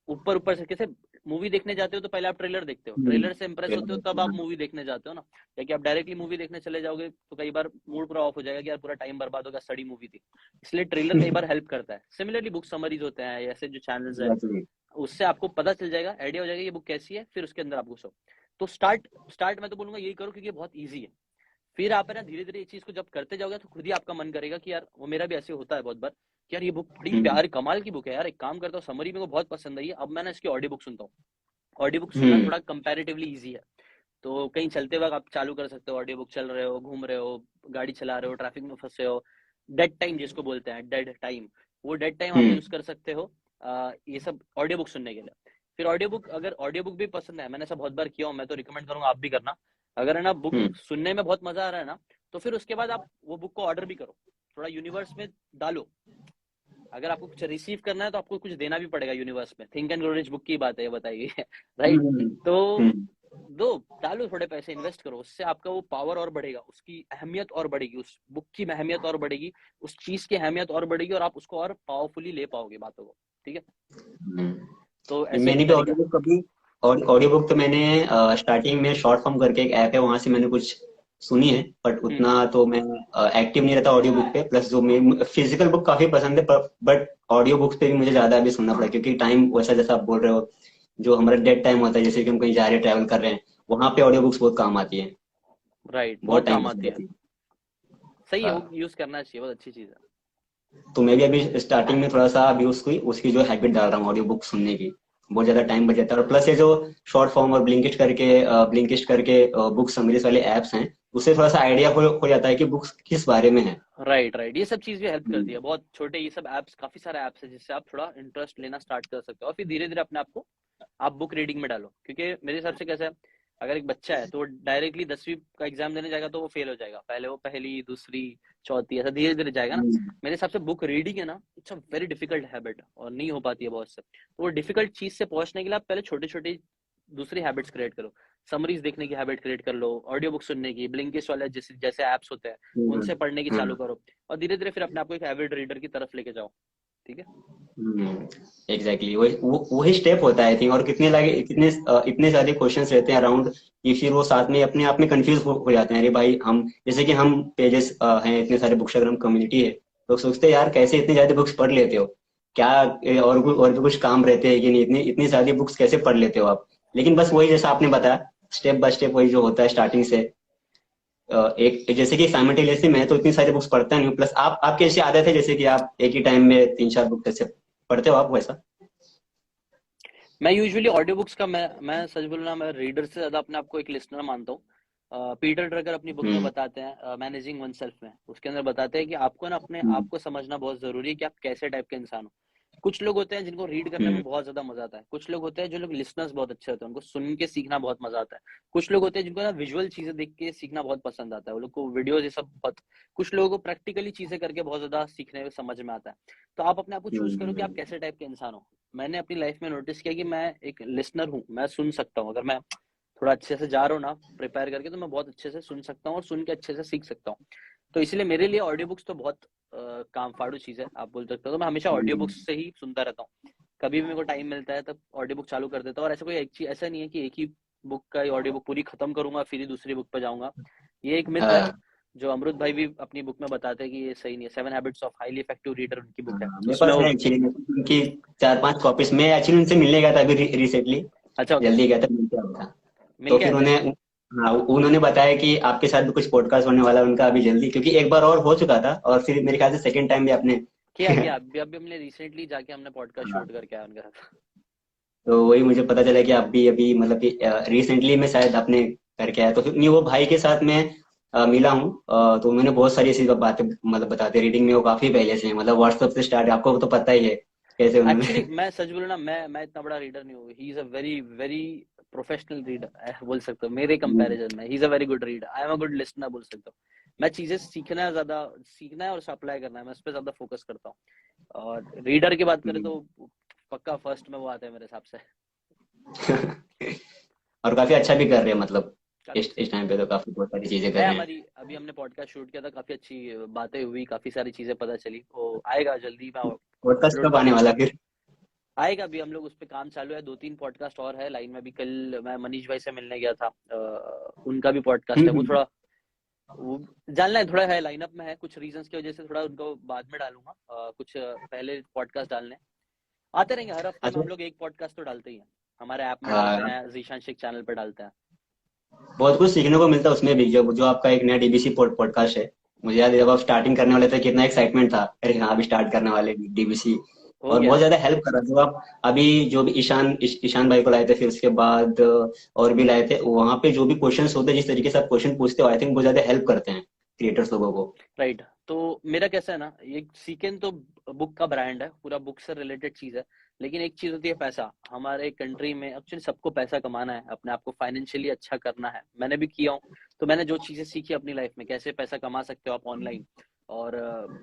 ऊपर से कैसे मूवी देखने जाते हो तो पहले आप ट्रेलर देखते हो, ट्रेलर से इंप्रेस होते हो तब आप मूवी देखने जाते हो ना। या कि आप डायरेक्टली मूवी देखने चले जाओगे तो कई बार मूड पूरा ऑफ हो जाएगा कि यार पूरा टाइम बर्बाद होगा, स्टडी मूवी थी। इसलिए ट्रेलर कई बार हेल्प करता है। सिमिलरली बुक समरीज होते हैं, ऐसे जो चैनल्स है, उससे आपको पता चल जाएगा, आइडिया हो जाएगा ये बुक कैसी है, फिर उसके अंदर आप घुसो। तो स्टार्ट मैं तो बोलूंगा यही करो, क्योंकि बहुत ईजी है। फिर आप है ना धीरे धीरे इस चीज को जब करते जाओगे तो खुद ही आपका मन करेगा कि यार, वो मेरा भी ऐसे होता है बहुत बार कि यार ये बुक बड़ी प्यारी कमाल की बुक है यार, एक काम करता हूँ, समरी मेरे को बहुत पसंद आई है, अब मैं ना इसकी ऑडियो बुक सुनता हूँ। ऑडियो बुक सुनना थोड़ा कंपैरेटिवली इजी है। तो कहीं चलते वक्त आप चालू कर सकते हो, ऑडियो बुक चल रहे हो, घूम रहे हो, गाड़ी चला रहे हो, ट्रैफिक में फंसे हो, डेड टाइम जिसको बोलते हैं, डेड टाइम, वो डेड टाइम आप यूज कर सकते हो ये सब ऑडियो बुक सुनने के लिए। फिर अगर ऑडियो बुक भी पसंद है, मैंने ऐसा बहुत बार किया हूँ, मैं तो रिकमेंड करूंगा आप भी करना। अगर है ना बुक सुनने में बहुत मजा आ रहा है ना, तो फिर उसके बाद आप वो बुक को ऑर्डर भी करो, थोड़ा यूनिवर्स में डालो। अगर आपको कुछ रिसीव करना है तो आपको कुछ देना भी पड़ेगा यूनिवर्स में। Think and grow rich book की बात है ये, बताइए राइट? तो डालो, थोड़े पैसे इन्वेस्ट करो, उससे आपका वो पावर और बढ़ेगा, उसकी अहमियत और बढ़ेगी, उस बुक की अहमियत और बढ़ेगी, उस चीज की अहमियत और बढ़ेगी, और आप उसको और पावरफुली ले पाओगे बातों को। ठीक है, तो ऐसे मैंने भी ऑडियो बुक कभी, ऑडियो बुक तो मैंने स्टार्टिंग में शॉर्ट फॉर्म करके एक ऐप है, वहां से मैंने कुछ सुनी है, बट उतना तो मैं एक्टिव नहीं रहता ऑडियो बुक पे। प्लस जो मैं फिजिकल बुक काफी पसंद है, बट ऑडियो बुक्स पे भी मुझे ज्यादा अभी सुनना पड़ा, क्योंकि टाइम वैसा जैसा आप बोल रहे हो, जो हमारा डेड टाइम होता है, जैसे कि हम कहीं जा रहे हैं, ट्रैवल कर रहे हैं, वहां पे ऑडियो बुक्स बहुत काम आती है। राइट, बहुत बहुत टाइम काम आती है। सही है, वो यूज करना चाहिए, बहुत अच्छी चीज है। तो मैं भी अभी स्टार्टिंग में थोड़ा सा अभी उसकी जो हैबिट डाल रहा हूँ ऑडियो बुक सुनने की। बहुत ज्यादा टाइम बच जाता है। और प्लस ये जो शॉर्ट फॉर्म और ब्लिंकिस्ट करके बुक समरीज वाले एप्स हैं, उससे थोड़ा सा आइडिया हो जाता है कि बुक्स किस बारे में है। राइट, ये सब चीज भी हेल्प करती है बहुत। छोटे ये सब एप्स, काफी सारे एप्स है जिससे आप थोड़ा इंटरेस्ट लेना स्टार्ट कर सकते हो, और फिर धीरे धीरे अपने आप को आप बुक रीडिंग में डालो। क्योंकि मेरे हिसाब से कैसा है, अगर एक बच्चा है तो वो डायरेक्टली 10वीं का एग्जाम देने जाएगा तो वो फेल हो जाएगा, पहले वो पहली, दूसरी, चौथी, ऐसा धीरे धीरे जाएगा ना। मेरे हिसाब से बुक रीडिंग है ना, it's a very difficult habit, और नहीं हो पाती है बहुत से। तो वो डिफिकल्ट चीज से पहुंचने के लिए आप पहले छोटे छोटे दूसरी हैबिट्स क्रिएट करो। समरीज देखने की हैबिट क्रिएट कर लो, ऑडियो बुक सुनने की, ब्लिंकिस्ट वाले जैसे एप्स होते हैं उनसे पढ़ने की चालू करो, और धीरे धीरे फिर अपने आप को एक एविड रीडर की तरफ लेके जाओ। ठीक है, एग्जैक्टली वही स्टेप होता है आई थिंक। और इतने सारे क्वेश्चंस रहते हैं अराउंड, कि फिर वो साथ में अपने आप में कंफ्यूज हो जाते हैं। अरे भाई, हम जैसे कि हम पेजेस हैं, इतने सारे बुक शेयर कम्युनिटी है, तो सोचते हैं यार कैसे इतनी ज्यादा बुक्स पढ़ लेते हो, क्या और भी कुछ काम रहते हैं कि नहीं, इतनी इतनी सारी बुक्स कैसे पढ़ लेते हो आप। लेकिन बस वही जैसा आपने बताया, स्टेप बाय स्टेप वही जो होता है स्टार्टिंग से। एक जैसे कि साइमल्टेनियसली मैं तो इतनी सारी बुक्स पढ़ता नहीं हूँ, प्लस आपकी ऐसी आदत है जैसे कि आप एक ही टाइम में 3-4 बुक ऐसे पढ़ते हो आप, वैसा? मैं यूजुअली ऑडियो बुक्स का, मैं सच बोलूं, मैं रीडर से ज्यादा अपने आप को एक लिसनर मानता हूँ। पीटर ड्रकर अपनी बुक में बताते हैं, मैनेजिंग वन सेल्फ में, उसके अंदर बताते हैं कि आपको ना अपने आप को समझना बहुत जरूरी है कि आप कैसे टाइप के इंसान हो। कुछ लोग होते हैं जिनको रीड करने में बहुत ज्यादा मजा आता है, कुछ लोग होते हैं जो लोग लिसनर्स बहुत अच्छे होते हैं, उनको सुन के सीखना बहुत मजा आता है। कुछ लोग होते हैं जिनको ना विजुअल चीजें देख के सीखना बहुत पसंद आता है, वो लोग को वीडियोस ये सब बहुत। कुछ लोगों को प्रैक्टिकली चीजें करके बहुत ज्यादा सीखने में समझ में आता है। तो आप अपने आप को चूज करो कि आप कैसे टाइप के इंसान हो। मैंने अपनी लाइफ में नोटिस किया कि मैं एक लिसनर हूँ, मैं सुन सकता हूँ। अगर मैं थोड़ा अच्छे से जा रहा हूँ ना प्रिपेयर करके, तो मैं बहुत अच्छे से सुन सकता हूँ और सुन के अच्छे से सीख सकता हूँ। तो इसलिए मेरे लिए ऑडियो बुक्स तो बहुत काम फाड़ू चीज है, आप बोल सकते हो। तो मैं हमेशा ऑडियो बुक्स से ही सुनता रहता हूँ। कभी भी मेरे को टाइम मिलता है तब ऑडियो बुक चालू कर देता हूँ। और ऐसा कोई एक चीज ऐसा नहीं है कि एक ही बुक का ऑडियो बुक पूरी खत्म करूंगा फिर ही दूसरी बुक पे जाऊंगा। ये एक मिथ है जो अमृत भाई भी अपनी बुक में बताते हैं कि ये सही नहीं है। 7 habits of highly effective reader उनकी बुक है, मेरे उसमें पास वो। है एक्चुअली उनकी 4-5 कॉपीज। मैं एक्चुअली उनसे मिलने गया था अभी रिसेंटली, अच्छा, ओके, जल्दी गया था, मिलके आया था। मिल तो के फिर आए थे। हाँ, उन्होंने बताया कि आपके साथ भी कुछ पॉडकास्ट होने वाला है उनका अभी जल्दी, क्योंकि एक बार और हो चुका था, और फिर मेरे ख्याल से सेकंड टाइम भी आपने किया अभी हमने रिसेंटली जाके हमने पॉडकास्ट हाँ, शूट करके आया उनके साथ। तो वही मुझे पता चला कि आप भी अभी मतलब कि रिसेंटली में शायद आपने करके आया। तो फिर नहीं, वो भाई के साथ मैं मिला हूँ। तो उन्होंने बहुत सारी ऐसी बातें मतलब बताते, रीडिंग में वो काफी पहले से हैं, मतलब व्हाट्सएप से स्टार्ट, आपको तो पता ही है कैसे एक्चुअली उन्होंने? मैं सच बोलूं ना, मैं इतना बड़ा रीडर नहीं हूँ। He is a very very professional reader बोल सकते हो मेरे कंपैरिजन में। He is a very good reader, I am a good listener बोल सकते हो। मैं चीजें सीखना है और अप्लाई करना है, मैं उस पर ज्यादा फोकस करता हूँ। और रीडर की बात करें तो पक्का फर्स्ट में वो आता है मेरे हिसाब से। और काफी अच्छा भी कर रहे हैं मतलब, काफी अच्छा इस टाइम पे तो काफी बहुत सारी चीजें कर है। रहे हैं। हमारी अभी हमने पॉडकास्ट शूट किया था, काफी अच्छी बातें हुई, काफी सारी चीजें पता चली। वो आएगा जल्दी, मैं पॉडकास्ट अपलोड कब आने करूंगा। वाला फिर? आएगा, अभी हम लोग उस पर काम चालू है। 2-3 पॉडकास्ट और है लाइन में। अभी कल मैं मनीष भाई से मिलने गया था, उनका भी पॉडकास्ट है। वो हम्म। थोड़ा वो जानना है, थोड़ा है लाइनअप में है, कुछ रीजंस की वजह से थोड़ा उनको बाद में डालूंगा। कुछ पहले पॉडकास्ट डालने आते रहेंगे। हर हफ्ते में अच्छा। हम लोग एक पॉडकास्ट तो डालते ही हैं, हमारे ऐप में डालते हाँ, हैं, जीशान शेख चैनल पे डालते हैं। बहुत कुछ सीखने को मिलता है उसमें भी, जो जो आपका एक नया डीबीसी पॉडकास्ट है। मुझे याद है जब आप स्टार्टिंग करने वाले थे कितना एक्साइटमेंट था, अरे हाँ अभी स्टार्ट करने वाले डीबीसी। हो और गया। बहुत ज्यादा हेल्प कर रहा है जो आप अभी, जो भी ईशान भाई को लाए थे, फिर उसके बाद और भी लाए थे, वहां पे जो भी क्वेश्चंस होते हैं, जिस तरीके से आप क्वेश्चन पूछते हो, आई थिंक बहुत ज्यादा हेल्प करते हैं क्रिएटर्स लोगों को। राइट। तो मेरा कैसा है ना, ये सीकेन तो बुक का ब्रांड है, पूरा बुक से रिलेटेड चीज है। लेकिन एक चीज होती है पैसा। हमारे कंट्री में एक्चुअली सबको पैसा कमाना है, अपने आप को फाइनेंशियली अच्छा करना है। मैंने भी किया हूँ। तो मैंने जो चीजें सीखी अपनी लाइफ में, कैसे पैसा कमा सकते हो आप ऑनलाइन, और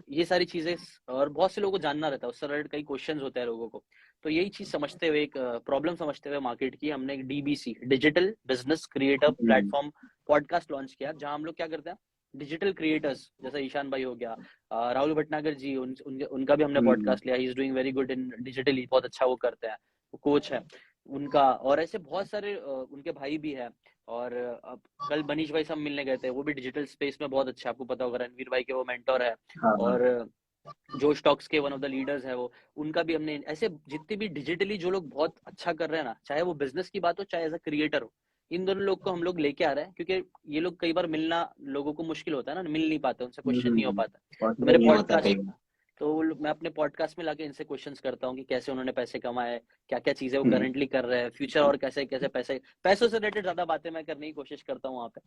ये सारी चीजें, और बहुत से लोगों को जानना रहता है, उससे रिलेटेड कई क्वेश्चंस होते हैं लोगों को। तो यही चीज समझते हुए, एक प्रॉब्लम समझते हुए मार्केट की, हमने एक डीबीसी, डिजिटल बिजनेस क्रिएटर हम्म। प्लेटफॉर्म पॉडकास्ट लॉन्च किया, जहां हम लोग क्या करते हैं, डिजिटल क्रिएटर्स जैसे ईशान भाई हो गया, राहुल भटनागर जी, उनका भी हमने हम्म। पॉडकास्ट लिया। He is doing very good in digitally, बहुत अच्छा वो करते हैं, वो कोच है उनका। और ऐसे बहुत सारे उनके भाई भी है। और अब कल मनीष भाई से हम मिलने गए थे, वो भी डिजिटल स्पेस में बहुत अच्छा है, आपको पता होगा, रणवीर भाई के वो मेंटोर है। हाँ हाँ। और जो स्टॉक्स के वन ऑफ द लीडर्स है वो, उनका भी हमने, ऐसे जितने भी डिजिटली जो लोग बहुत अच्छा कर रहे हैं ना, चाहे वो बिजनेस की बात हो चाहे एज अ क्रिएटर हो, इन दोनों लोग को हम लोग लेके आ रहे हैं। क्योंकि ये लोग कई बार मिलना लोगों को मुश्किल होता है ना, मिल नहीं पाते, उनसे क्वेश्चन नहीं हो पाता। तो पॉसिबल मेरे नहीं होता कई पॉडकास्ट, बार। तो मैं अपने पॉडकास्ट में लाके इनसे क्वेश्चंस करता हूँ कि कैसे उन्होंने पैसे कमाए, क्या क्या चीजें वो हम्म। करंटली कर रहे हैं, फ्यूचर, और कैसे कैसे पैसे, पैसों से रिलेटेड ज्यादा बातें मैं करने की कोशिश करता हूँ वहाँ पे,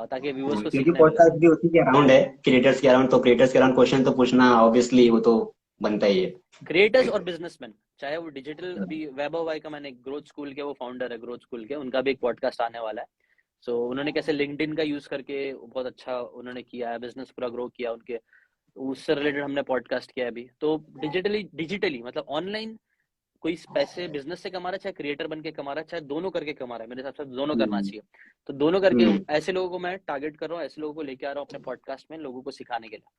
ताकि व्यूअर्स को क्योंकि सीखने मिले। पॉडकास्ट भी उसी के अराउंड है, क्रिएटर्स के अराउंड, तो क्रिएटर्स के अराउंड क्वेश्चन तो पूछना ऑब्वियसली वो तो बनता ही है। क्रिएटर्स और बिजनेसमैन, चाहे वो डिजिटल, अभी वैभव भाई का, मैंने ग्रोथ स्कूल के, वो फाउंडर है ग्रोथ स्कूल के, उनका भी एक पॉडकास्ट आने वाला है। सो उन्होंने कैसे लिंक्डइन का यूज करके बहुत अच्छा उन्होंने किया है, बिजनेस पूरा ग्रो किया उनके, उससे रिलेटेड हमने पॉडकास्ट किया है अभी। तो डिजिटली डिजिटली मतलब ऑनलाइन, कोई पैसे बिजनेस से कमा रहा है, चाहे क्रिएटर बन के कमा रहा है, चाहे दोनों करके कमा रहा है, मेरे हिसाब से दोनों करना हम्म। चाहिए। तो दोनों करके हम्म। ऐसे लोगों को मैं टारगेट कर रहा हूँ, ऐसे लोगों को लेके आ रहा हूँ अपने पॉडकास्ट में, लोगों को सिखाने के लिए।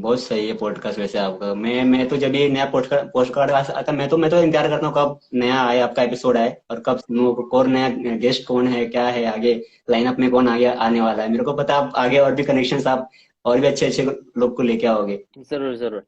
बहुत सही है पॉडकास्ट वैसे आपका। मैं तो जब ये नया पोस्ट पोस्ट कार्ड आता, मैं तो इंतजार करता हूँ कब नया आए, आपका एपिसोड आए, और कब सुनूं कौन नया गेस्ट, कौन है, क्या है आगे लाइनअप में, कौन आगे आने वाला है। मेरे को पता है आप आगे और भी कनेक्शंस, आप और भी अच्छे अच्छे लोग को लेके आओगे। जरूर जरूर।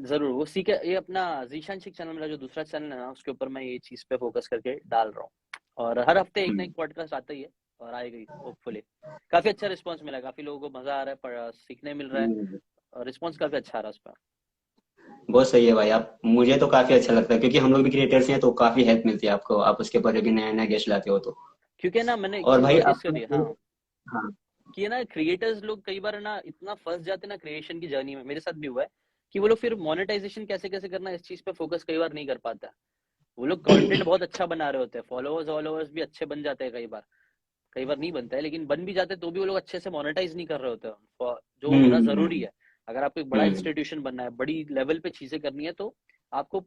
जरूर वो सीखे, ये अपना जीशान शिक चैनल, मेरा जो दूसरा चैनल है ना, उसके ऊपर मैं ये चीज पे फोकस करके डाल रहा हूँ। और हर हफ्ते एक ना हम्म। एक पॉडकास्ट आता ही है, और आएगी होपफुली। काफी अच्छा रिस्पांस मिला है, काफी लोगों को मजा आ रहा है, सीखने मिल रहा है, हम्म। और रिस्पांस काफी अच्छा आ रहा है उस पर। बहुत सही है भाई आप, मुझे तो काफी अच्छा लगता है क्योंकि हम लोग भी क्रिएटर्स हैं, तो काफी हेल्प मिलती है आपको, आप उसके ऊपर भी नया नया गेस्ट लाते हो तो। क्योंकि ना मैंने एक और चीज भाई नोटिस आपका करी है, हाँ, हाँ। कि ना क्रिएटर्स लोग कई बार ना इतना फंस जाते हैं ना क्रिएशन की जर्नी में, मेरे साथ भी हुआ है, कि वो लोग फिर मोनेटाइजेशन कैसे कैसे करना है, इस चीज पे फोकस कई बार नहीं कर पाता। वो लोग कंटेंट बहुत अच्छा बना रहे होते हैं, फॉलोअर्स वॉलोअर्स भी अच्छे बन जाते हैं कई बार, कई बार नहीं बनता है, लेकिन बन भी जाते हैं तो भी वो लोग अच्छे से मोनेटाइज नहीं कर रहे होते हैं, जो होना जरूरी हम्म। है। अगर आपको एक बड़ा हम्म। इंस्टीट्यूशन बनना है, बड़ी लेवल पे चीजें करनी है, तो आपको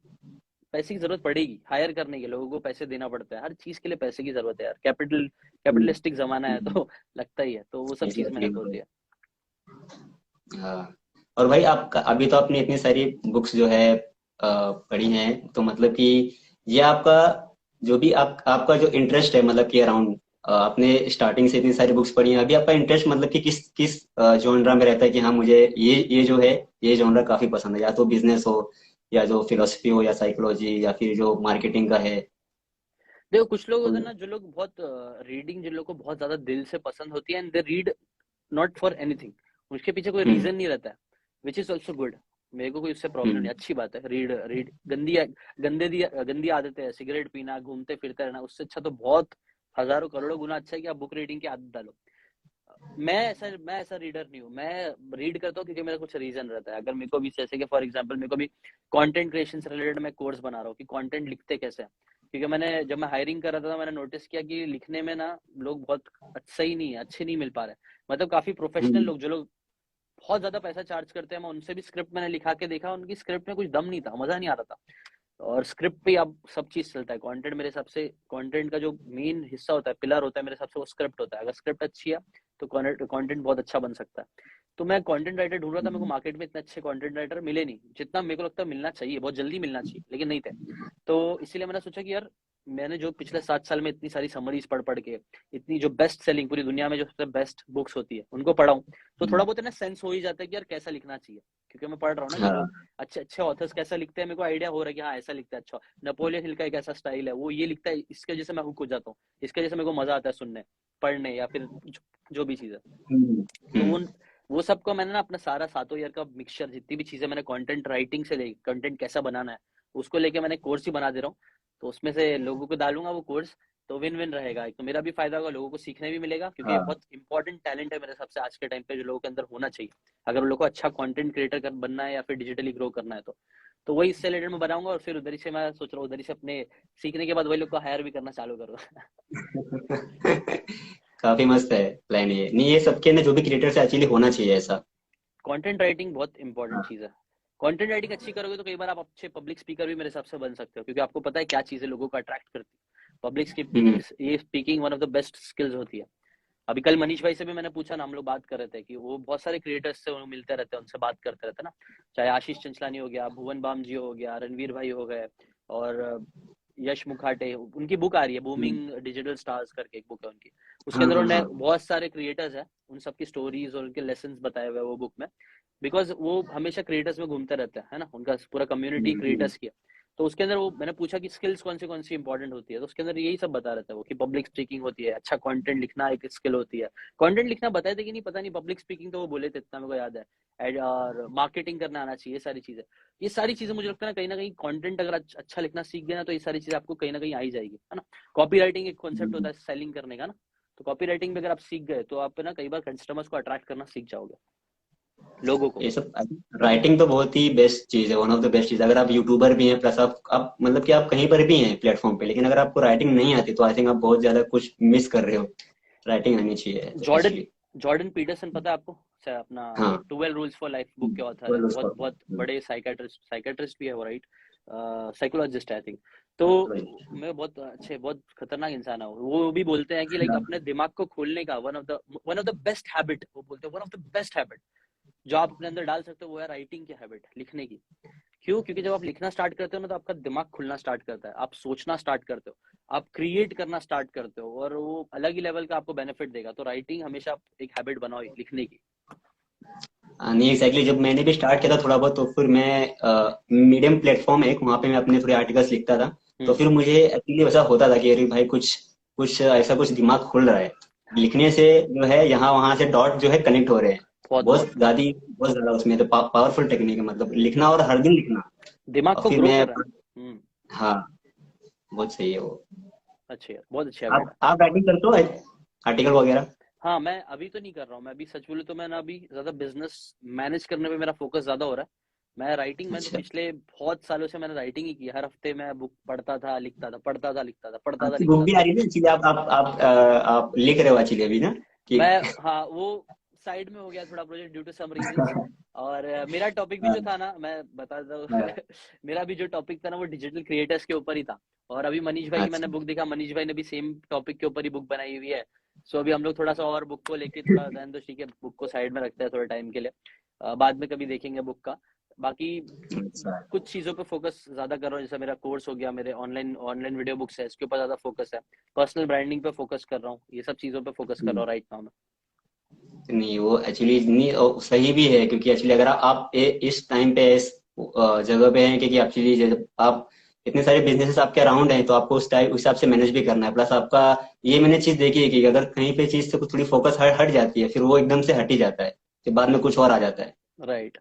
पैसे की जरूरत पड़ेगी, हायर करने के लोगों को पैसे देना पड़ता है, हर चीज के लिए पैसे की जरूरत है यार, हम्म। कैपिटलिस्टिक जमाना है, हम्म। तो लगता ही है, तो वो सब ऐसी चीज होती मैंने है खोल भाई। दिया। हाँ। और भाई आप अभी तो आपने इतनी सारी बुक्स जो है पढ़ी हैं, तो मतलब कि ये आपका जो भी आपका जो इंटरेस्ट है, मतलब कि अराउंड, आपने स्टार्टिंग से इतनी सारी बुक्स पढ़ी हैं, अभी आपका इंटरेस्ट मतलब कि किस किस जॉनरा में रहता है कि हाँ मुझे ये जो है, ये जॉनरा काफी पसंद है, या तो बिजनेस हो, या जो फिलोसफी हो, या साइकोलॉजी, या फिर जो मार्केटिंग का है। देखो कुछ लोग होते कोई। हैं ना, जो लोग बहुत रीडिंग, जिन लोग को बहुत ज्यादा दिल से पसंद होती है, and they read not for anything, उसके पीछे कोई हम्म। रीजन नहीं रहता है, विच इज ऑल्सो गुड। मेरे को कोई उससे प्रॉब्लम हम्म। नहीं, अच्छी बात है। रीड रीड गंदी आदतें है, सिगरेट पीना, घूमते फिरते रहना, उससे अच्छा तो बहुत हजारों करोड़ों गुना अच्छा है कि आप बुक रीडिंग की आदत डालो। मैं ऐसा रीडर नहीं हूँ। मैं रीड करता हूँ क्योंकि मेरा कुछ रीजन रहता है। अगर मेरे को भी जैसे कि फॉर एग्जांपल मेरे को भी कंटेंट क्रिएशन से रिलेटेड मैं कोर्स बना रहा हूँ कि कंटेंट लिखते कैसे हैं, क्योंकि मैंने जब मैं हायरिंग कर रहा था मैंने नोटिस किया कि लिखने में ना लोग बहुत सही नहीं है, अच्छे नहीं मिल पा रहे। मतलब काफी प्रोफेशनल हम्म। लोग, जो लोग बहुत ज्यादा पैसा चार्ज करते हैं, मैं उनसे भी स्क्रिप्ट मैंने लिखा के देखा, उनकी स्क्रिप्ट में कुछ दम नहीं था, मजा नहीं आ रहा था। और स्क्रिप्ट पे अब सब चीज चलता है। कंटेंट मेरे हिसाब से, कंटेंट का जो मेन हिस्सा होता है, पिलर होता है मेरे हिसाब से, वो स्क्रिप्ट होता है। अगर स्क्रिप्ट अच्छी है तो कंटेंट बहुत अच्छा बन सकता है। तो मैं कंटेंट राइटर ढूंढ रहा था, मेरे को मार्केट में इतने अच्छे कंटेंट राइटर मिले नहीं जितना मेरे को लगता है मिलना चाहिए, बहुत जल्दी मिलना चाहिए, लेकिन नहीं थे। तो इसीलिए मैंने सोचा कि यार मैंने जो पिछले 7 साल में इतनी सारी समरीज पढ़ पढ़ के, इतनी जो बेस्ट सेलिंग पूरी दुनिया में जो सबसे बेस्ट बुक्स होती है उनको पढ़ा हूँ, तो थोड़ा बहुत है ना सेंस हो ही जाता है कि यार कैसा लिखना चाहिए। क्योंकि मैं पढ़ रहा हूँ ना कि लोग हाँ। अच्छे अच्छे ऑथर्स कैसा लिखते हैं, मेरे को आइडिया हो रहा है कि हाँ ऐसा लिखता है। अच्छा, नेपोलियन हिल का एक ऐसा स्टाइल है, वो ये लिखता है, इसके वजह से मैं हुक हो जाता हूँ, इसके वजह से मेरे को मजा आता है सुनने पढ़ने, या फिर जो भी चीज है। हम्म। तो हम्म। वो सबको मैंने ना अपना सारा 7 ईयर का मिक्सचर, जितनी भी चीजें मैंने कंटेंट राइटिंग से लेके कंटेंट कैसा बनाना है उसको लेके मैंने कोर्स ही बना दे रहा हूँ। तो उसमें से लोगों को डालूंगा वो कोर्स, तो विन विन रहेगा। एक तो मेरा भी फायदा होगा, लोगों को सीखने भी मिलेगा, क्योंकि ये हाँ। बहुत इंपॉर्टेंट टैलेंट है मेरे सबसे आज के टाइम पे जो लोगों के अंदर होना चाहिए, अगर उन लोगों को अच्छा कंटेंट क्रिएटर बनना है या फिर डिजिटली ग्रो करना है। तो वही इससे रिलेटेड मैं बनाऊंगा, और फिर उधर ही से मैं सोच रहा हूँ उधर ही से अपने सीखने के बाद वही लोग को हायर भी करना चालू करूँगा। काफी मस्त है प्लान ये। नहीं, ये सबके अंदर जो भी क्रिएटर्स एक्चुअली होना चाहिए ऐसा। कंटेंट राइटिंग बहुत इंपॉर्टेंट हाँ। चीज है। कंटेंट राइटिंग अच्छी करोगे तो कई बार आप अच्छे पब्लिक स्पीकर भी मेरे हिसाब से बन सकते हो, क्योंकि आपको पता है क्या चीजें लोगों को अट्रैक्ट करती है। पब्लिक हम्म। स्पीकिंग, ये speaking one of the best skills होती है। अभी कल मनीष भाई से भी मैंने पूछा ना, हम लोग बात कर रहे थे कि वो बहुत सारे क्रिएटर्स से वो मिलते रहते हैं, उनसे बात करते रहते हैं ना। चाहे आशीष चंचलानी हो गया, भुवन बाम जी हो गया, रणवीर भाई हो गए, और यश मुखाटे, उनकी बुक आ रही है हम्म। बूमिंग डिजिटल स्टार्स करके, एक बुक है उनकी। उसके हाँ अंदर हाँ उन्होंने हाँ। बहुत सारे क्रिएटर्स हैं, उन सबकी स्टोरीज और उनके लेसन बताए हुए हैं वो बुक में। बिकॉज वो हमेशा क्रिएटर्स में घूमते रहते हैं, है ना, उनका पूरा कम्युनिटी हम्म। क्रिएटर्स की है। तो उसके अंदर वो मैंने पूछा कि स्किल्स कौन सी इंपॉर्टेंट होती है, तो उसके अंदर यही सब बता रहता है वो, कि पब्लिक स्पीकिंग होती है, अच्छा कंटेंट लिखना एक स्किल होती है। कंटेंट लिखना बताए थे कि नहीं पता नहीं, पब्लिक स्पीकिंग तो वो बोले थे, इतना मेरे को याद है। और मार्केटिंग करना आना चाहिए, ये सारी चीजें। ये सारी चीजें मुझे लगता है ना कहीं कंटेंट अगर अच्छा लिखना सीख गए ना, तो ये सारी चीजें आपको कहीं ना कहीं आ ही जाएगी, है ना। कॉपी राइटिंग एक कॉन्सेप्ट होता हम्म। है सेलिंग करने का ना, तो कॉपी राइटिंग भी अगर आप सीख गए तो आप ना कई बार कस्टमर्स को अट्रैक्ट करना सीख जाओगे, लोगों को। ये सब राइटिंग तो बहुत ही बेस्ट चीज है, वन ऑफ द बेस्ट चीज। अगर आप यूट्यूबर भी हैं प्लस आप मतलब कि आप कहीं पर भी हैं प्लेटफॉर्म पे, लेकिन अगर आपको राइटिंग नहीं आती तो आई थिंक आप बहुत ज्यादा कुछ मिस कर रहे हो। राइटिंग आनी चाहिए जॉर्डन एक्चुअली। जॉर्डन पीटरसन पता है आपको? अपना हाँ। 12 रूल्स फॉर लाइफ बुक के ऑथर है, बोलो बहुत उसको। बहुत बड़े साइकेट्रिस्ट भी है वो, राइट। साइकोलॉजिस्ट है आई थिंक। तो मैं बहुत अच्छे, बहुत खतरनाक इंसान है वो भी बोलते हैं कि लाइक अपने दिमाग को खोलने का one of the best habit, वो बोलते हैं one of the best habit जो आप अपने अंदर डाल सकते हो, वो है राइटिंग की हैबिट, लिखने की। क्यों? क्योंकि जब आप लिखना स्टार्ट करते हो ना, तो आपका दिमाग खुलना स्टार्ट करता है, आप सोचना स्टार्ट करते हो, आप क्रिएट करना स्टार्ट करते हो, और वो अलग ही लेवल का आपको बेनिफिट देगा। तो राइटिंग हमेशा आप एक हैबिट बनाओ लिखने की। नहीं, एग्जैक्टली जब मैंने भी स्टार्ट किया था थोड़ा बहुत, तो फिर मैं मीडियम प्लेटफॉर्म है एक, वहाँ पे मैं अपने थोड़े आर्टिकल्स लिखता था। तो हम्म। फिर मुझे एक्चुअली वैसा होता था कि अरे भाई कुछ कुछ ऐसा कुछ दिमाग खुल रहा है लिखने से, जो है यहाँ वहाँ से डॉट जो है कनेक्ट हो रहे हैं। बहुत बहुत बहुत ज्यादा उसमें तो पावरफुल टेक्निक है, मतलब लिखना और हर दिन लिखना। दिमाग और को फिर ग्रो मैं। कर रहा है। हाँ, बहुत सही है वो। अच्छी है, बहुत अच्छी हैबिट है। आप राइटिंग करते हो आर्टिकल वगैरह? हाँ, मैं अभी तो नहीं कर रहा हूँ। मैं अभी सच बोलूँ तो मैं ना अभी ज्यादा बिजनेस मैनेज करने पे मेरा फोकस ज्यादा हो रहा है। मैं तो अच्छा। पिछले बहुत सालों से मैंने राइटिंग ही की। हर हफ्ते मैं बुक पढ़ता था, लिखता था, पढ़ता था, लिखता था, पढ़ता था, आपकी बुक लिखता भी था। आ रही है ना एक्चुअली, आप लिख रहे हो एक्चुअली अभी ना कि? मैं, हाँ, वो साइड में हो गया थोड़ा project due to some reasons. और मेरा टॉपिक भी जो हाँ, था ना, मैं बता दूं हाँ। मेरा भी जो टॉपिक था ना वो डिजिटल क्रिएटर्स के ऊपर ही था। और अभी मनीष भाई की मैंने अच्छा। बुक देखा, मनीष भाई ने भी सेम टॉपिक के ऊपर ही बुक बनाई हुई है। सो अभी हम लोग थोड़ा सा और बुक को लेके थोड़ा रहने दो, ठीक है, बुक को साइड में रखते हैं थोड़े टाइम के लिए। बाद में कभी देखेंगे बुक का। बाकी अच्छा। कुछ चीजों पे फोकस ज्यादा कर रहा हूँ, जैसे मेरा कोर्स हो गया, मेरे ऑनलाइन ऑनलाइन वीडियो बुक्स है, इसके ऊपर ज्यादा फोकस है। पर्सनल ब्रांडिंग पे फोकस कर रहा हूँ, ये सब चीजों पे फोकस कर रहा हम्म। हूँ राइट नाउ मैं। नहीं, वो एक्चुअली नहीं सही भी है, क्योंकि एक्चुअली अगर इस टाइम पे इस जगह पे हैं, क्योंकि एक्चुअली जब आप इतने सारे बिजनेसेस आपके अराउंड हैं, तो आपको उस हिसाब से मैनेज भी करना है। प्लस आपका ये मैंने चीज देखी है कि अगर कहीं पे चीज से कुछ थोड़ी फोकस हट जाती है, फिर वो एकदम से हट ही जाता है, फिर बाद में कुछ और आ जाता है। राइट।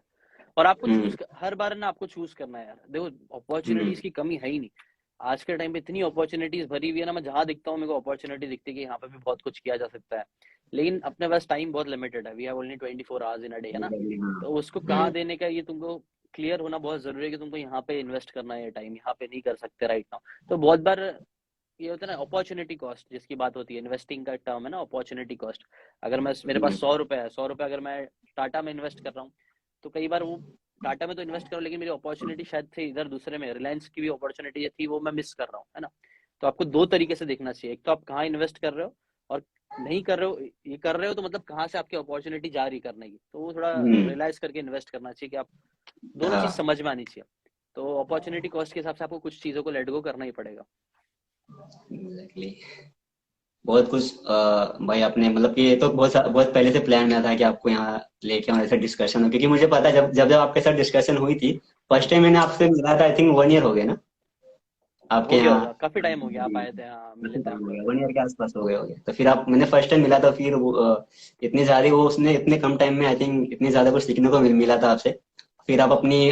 और आपको हम्म। हर बार ना आपको चूज करना है यार, देखो हम्म। अपॉर्चुनिटीज की कमी है ही नहीं। आज के टाइम पे इतनी अपॉर्चुनिटीज भरी हुई है ना, मैं जहां दिखता हूँ मेरे को अपॉर्चुनिटी दिखती है कि यहाँ पे भी बहुत कुछ किया जा सकता है। लेकिन अपने पास टाइम बहुत लिमिटेड है, we have only 24 hours in a day, है ना। Exactly, हाँ। तो उसको कहाँ देने का, ये तुमको क्लियर होना बहुत जरूरी है कि तुमको यहाँ पे इन्वेस्ट करना है, टाइम यहाँ पे नहीं कर सकते राइट नाउ। तो बहुत बार ये होता है ना अपॉर्चुनिटी कॉस्ट जिसकी बात होती है, इन्वेस्टिंग का टर्म है ना अपॉर्चुनिटी कॉस्ट। अगर मैं मेरे पास 100 रुपए है, 100 रुपए अगर मैं टाटा में इन्वेस्ट कर रहा हूँ, तो कई बार वो टाटा में तो इन्वेस्ट करो, लेकिन मेरी अपॉर्चुनिटी शायद थी इधर दूसरे में, रिलायंस की भी अपॉर्चुनिटी थी, वो मैं मिस कर रहा हूँ, है ना। तो आपको दो तरीके से देखना चाहिए, एक तो आप कहाँ इन्वेस्ट कर रहे हो, और नहीं कर रहे हो, ये कर रहे हो तो मतलब कहाँ से आपकी अपॉर्चुनिटी जा रही करने की, तो वो थोड़ा हम्म। रियलाइज करके इन्वेस्ट करना चाहिए कि आप दोनों चीज हाँ। समझ में आनी चाहिए। तो अपॉर्चुनिटी कॉस्ट के हिसाब से आपको कुछ चीजों को लेट गो करना ही पड़ेगा। एग्जैक्टली। बहुत कुछ भाई आपने मतलब कि ये तो बहुत पहले से प्लान में था कि आपको यहाँ लेके आना, ऐसा डिस्कशन हो, क्योंकि मुझे पता है जब आपके साथ डिस्कशन हुई थी फर्स्ट टाइम मैंने आपसे मिला था, आई थिंक 1 ईयर हो गया ना आपके हो गया यहाँ। होगा, काफी टाइम हो गया, आप आए थे, हाँ मिले काफी थे टाइम हम हो लोग। गया, 1 ईयर के आसपास हो गए। तो फिर आप मैंने फर्स्ट टाइम मिला था, फिर इतनी ज्यादा वो उसने इतने कम टाइम में आई थिंक इतनी ज्यादा कुछ सीखने को मिला था आपसे। फिर आप अपनी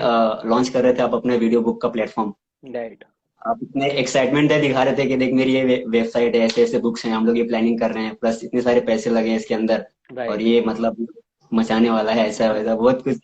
लॉन्च कर रहे थे आप अपने वीडियो बुक का प्लेटफॉर्म। राइट। आप इतने एक्साइटमेंट है दिखा रहे थे कि देख मेरी ये वेबसाइट है, ऐसे ऐसे बुक्स हैं, हम लोग ये प्लानिंग कर रहे हैं, प्लस इतने सारे पैसे लगे हैं इसके अंदर, और राइट। ये मतलब मचाने वाला है, ऐसा वैसा बहुत कुछ।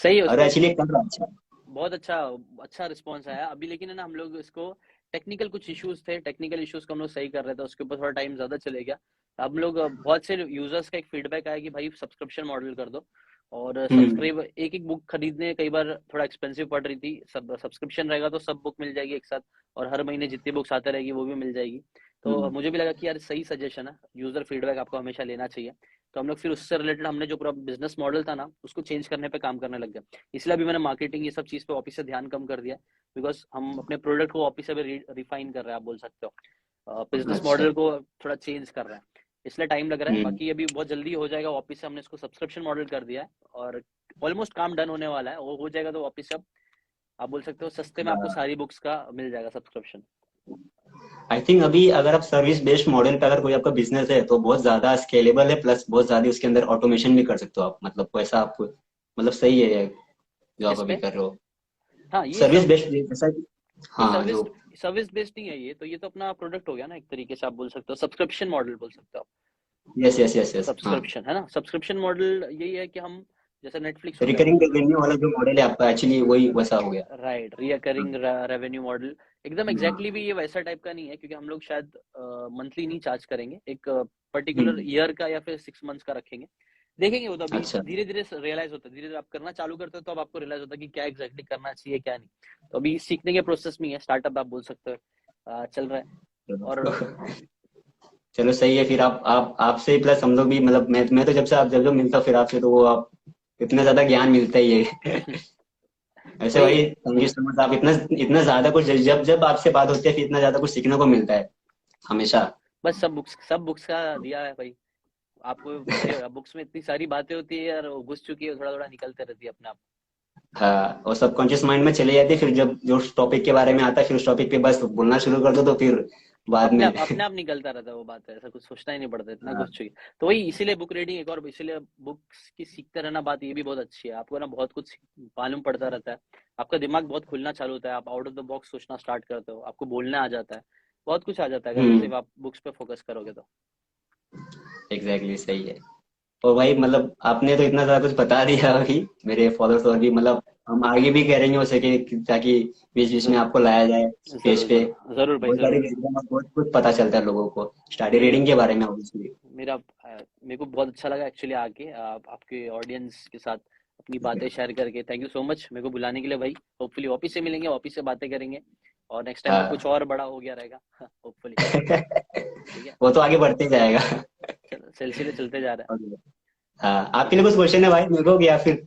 सही है और उसको। एक्चुअली कर रहा है अच्छा। बहुत अच्छा, अच्छा रिस्पॉन्स आया अभी, लेकिन है ना हम लोग इसको टेक्निकल कुछ इश्यूज थे, टेक्निकल इश्यूज को हम लोग सही कर रहे थे, उसके ऊपर थोड़ा टाइम ज्यादा चले गया। हम लोग बहुत से यूजर्स का एक फीडबैक आया कि भाई सब्सक्रिप्शन मॉडल कर दो, और हम्म। सब्सक्राइब एक एक बुक खरीदने कई बार थोड़ा एक्सपेंसिव पड़ रही थी, सब सब्सक्रिप्शन रहेगा तो सब बुक मिल जाएगी एक साथ, और हर महीने जितनी बुक्स आते रहेगी वो भी मिल जाएगी। तो हम्म। मुझे भी लगा कि यार सही सजेशन है, यूजर फीडबैक आपको हमेशा लेना चाहिए। तो हम लोग फिर उससे रिलेटेड हमने जो पूरा बिजनेस मॉडल था ना उसको चेंज करने पे काम करने लग गए। इसलिए अभी मैंने मार्केटिंग ये सब चीज पे वापस से ध्यान कम कर दिया, बिकॉज हम अपने प्रोडक्ट को वापस से रिफाइन कर रहे हैं, आप बोल सकते हो बिजनेस अच्छा। मॉडल को थोड़ा चेंज कर रहे हैं, इसलिए टाइम लग रहा है। हम्म। बाकी अभी बहुत जल्दी हो जाएगा, वापस से हमने इसको सब्सक्रिप्शन मॉडल कर दिया है, और ऑलमोस्ट काम डन होने वाला है, वो हो जाएगा तो वापस से आप बोल सकते हो सस्ते में आपको सारी बुक्स का मिल जाएगा सब्सक्रिप्शन। आई थिंक अभी अगर आप सर्विस बेस्ड मॉडल पे अगर कोई आपका बिजनेस है तो बहुत ज्यादा स्केलेबल है, प्लस बहुत ज्यादा उसके अंदर ऑटोमेशन भी कर सकते हो आप, मतलब वैसा आपको मतलब सही है ये जो आप किस अभी पे? कर रहे हो। हाँ ये सर्विस सब, बेस्ड जैसा ये हाँ सर्विस जो। सर्विस बेस्ड नहीं है, ये तो अपना प्रोडक्ट हो गया ना एक तरीके से, आप बोल सकते हो सब्सक्रिप्शन मॉडल बोल सकते हो। यस यस यस यस हाँ। सब्सक्रिप्शन है ना, सब्सक्रिप्शन मॉडल यही है कि हम, जैसे नेटफ्लिक्स हो गया, रिकरिंग रेवेन्यू वाला जो मॉडल है आपका एक्चुअली वही वैसा हो गया। Right, recurring revenue model. एकदम हाँ। एग्जैक्टली भी ये वैसा टाइप का नहीं है, क्योंकि हम लोग शायद मंथली नहीं चार्ज करेंगे, एक पर्टिकुलर हम्म। ईयर का या फिर 6 मंथ्स का रखेंगे। देखेंगे वो तो अभी अच्छा। धीरे धीरे रियलाइज होता है, धीरे धीरे आप करना चालू करते हो तो अब आपको रियलाइज होता है कि क्या एग्जैक्टली करना चाहिए क्या नहीं। तो अभी सीखने के प्रोसेस में है, स्टार्टअप आप बोल सकते हो, चल रहा है। और चलो चलो सही है फिर आप आपसे ही प्लस हम लोग भी मतलब मैं तो जब मिलता हूँ फिर आपसे तो वो आप इतना ज्यादा ज्ञान मिलता ही है। ऐसे वही भाई है, थैंक यू सो मच, आप इतना इतना ज्यादा कुछ जब जब आपसे बात होती है फिर इतना ज्यादा कुछ सीखने को मिलता है हमेशा। बस सब बुक्स का दिया है भाई, आपको पता ही होगा बुक्स में इतनी सारी बातें होती है यार, वो घुस चुकी है, थोड़ा थोड़ा निकलते रहती है अपने आप। हाँ, और सबकॉन्शियस माइंड में चले जाती है, फिर जब जो टॉपिक के बारे में आता है फिर उस टॉपिक पे बस बोलना शुरू कर दो तो फिर बाद में। अपने आप निकलता रहता है, वो बात है, ऐसा कुछ सोचना ही नहीं पड़ता, इतना हाँ। कुछ चाहिए। तो वही इसीलिए बुक रीडिंग एक, और इसीलिए बुक्स की सीखते रहना बात ये भी बहुत अच्छी है, आपको ना बहुत कुछ मालूम पड़ता रहता है, आपका दिमाग बहुत खुलना चालू होता है, आप आउट ऑफ द बॉक्स सोचना स्टार्ट करते हो, आपको बोलना आ जाता है, बहुत कुछ आ जाता है अगर हम्म। सिर्फ आप बुक्स पे फोकस करोगे तो। एग्जैक्टली सही है। और भाई मतलब आपने तो इतना ज्यादा कुछ बता दिया अभी, मेरे फॉलोअर्स और भी मतलब हम आगे भी करेंगे हो सके ताकि बीच बीच में ज- आपको लाया जाए स्टेज जरूर पे। जरूर जरूर भाई बहुत सारी जरूर। बहुत कुछ पता चलता है लोगों को स्टडी मेरी रीडिंग के बारे में ऑब्वियसली। मेरा मेरे को बहुत अच्छा लगा एक्चुअली आके आपके ऑडियंस के साथ अपनी बातें शेयर करके, थैंक यू सो मच मेरे को बुलाने के लिए भाई। होपफुली वापिस से मिलेंगे, वापिस से बातें करेंगे, और नेक्स्ट टाइम तो कुछ हाँ। और बड़ा हो गया रहेगा होपफुली। ठीक है, वो तो आगे बढ़ते ही जाएगा। चलो सिलसिले चलते जा रहा Okay. हाँ, है। ठीक आपके है, लिए कुछ क्वेश्चन है भाई मेरे को या फिर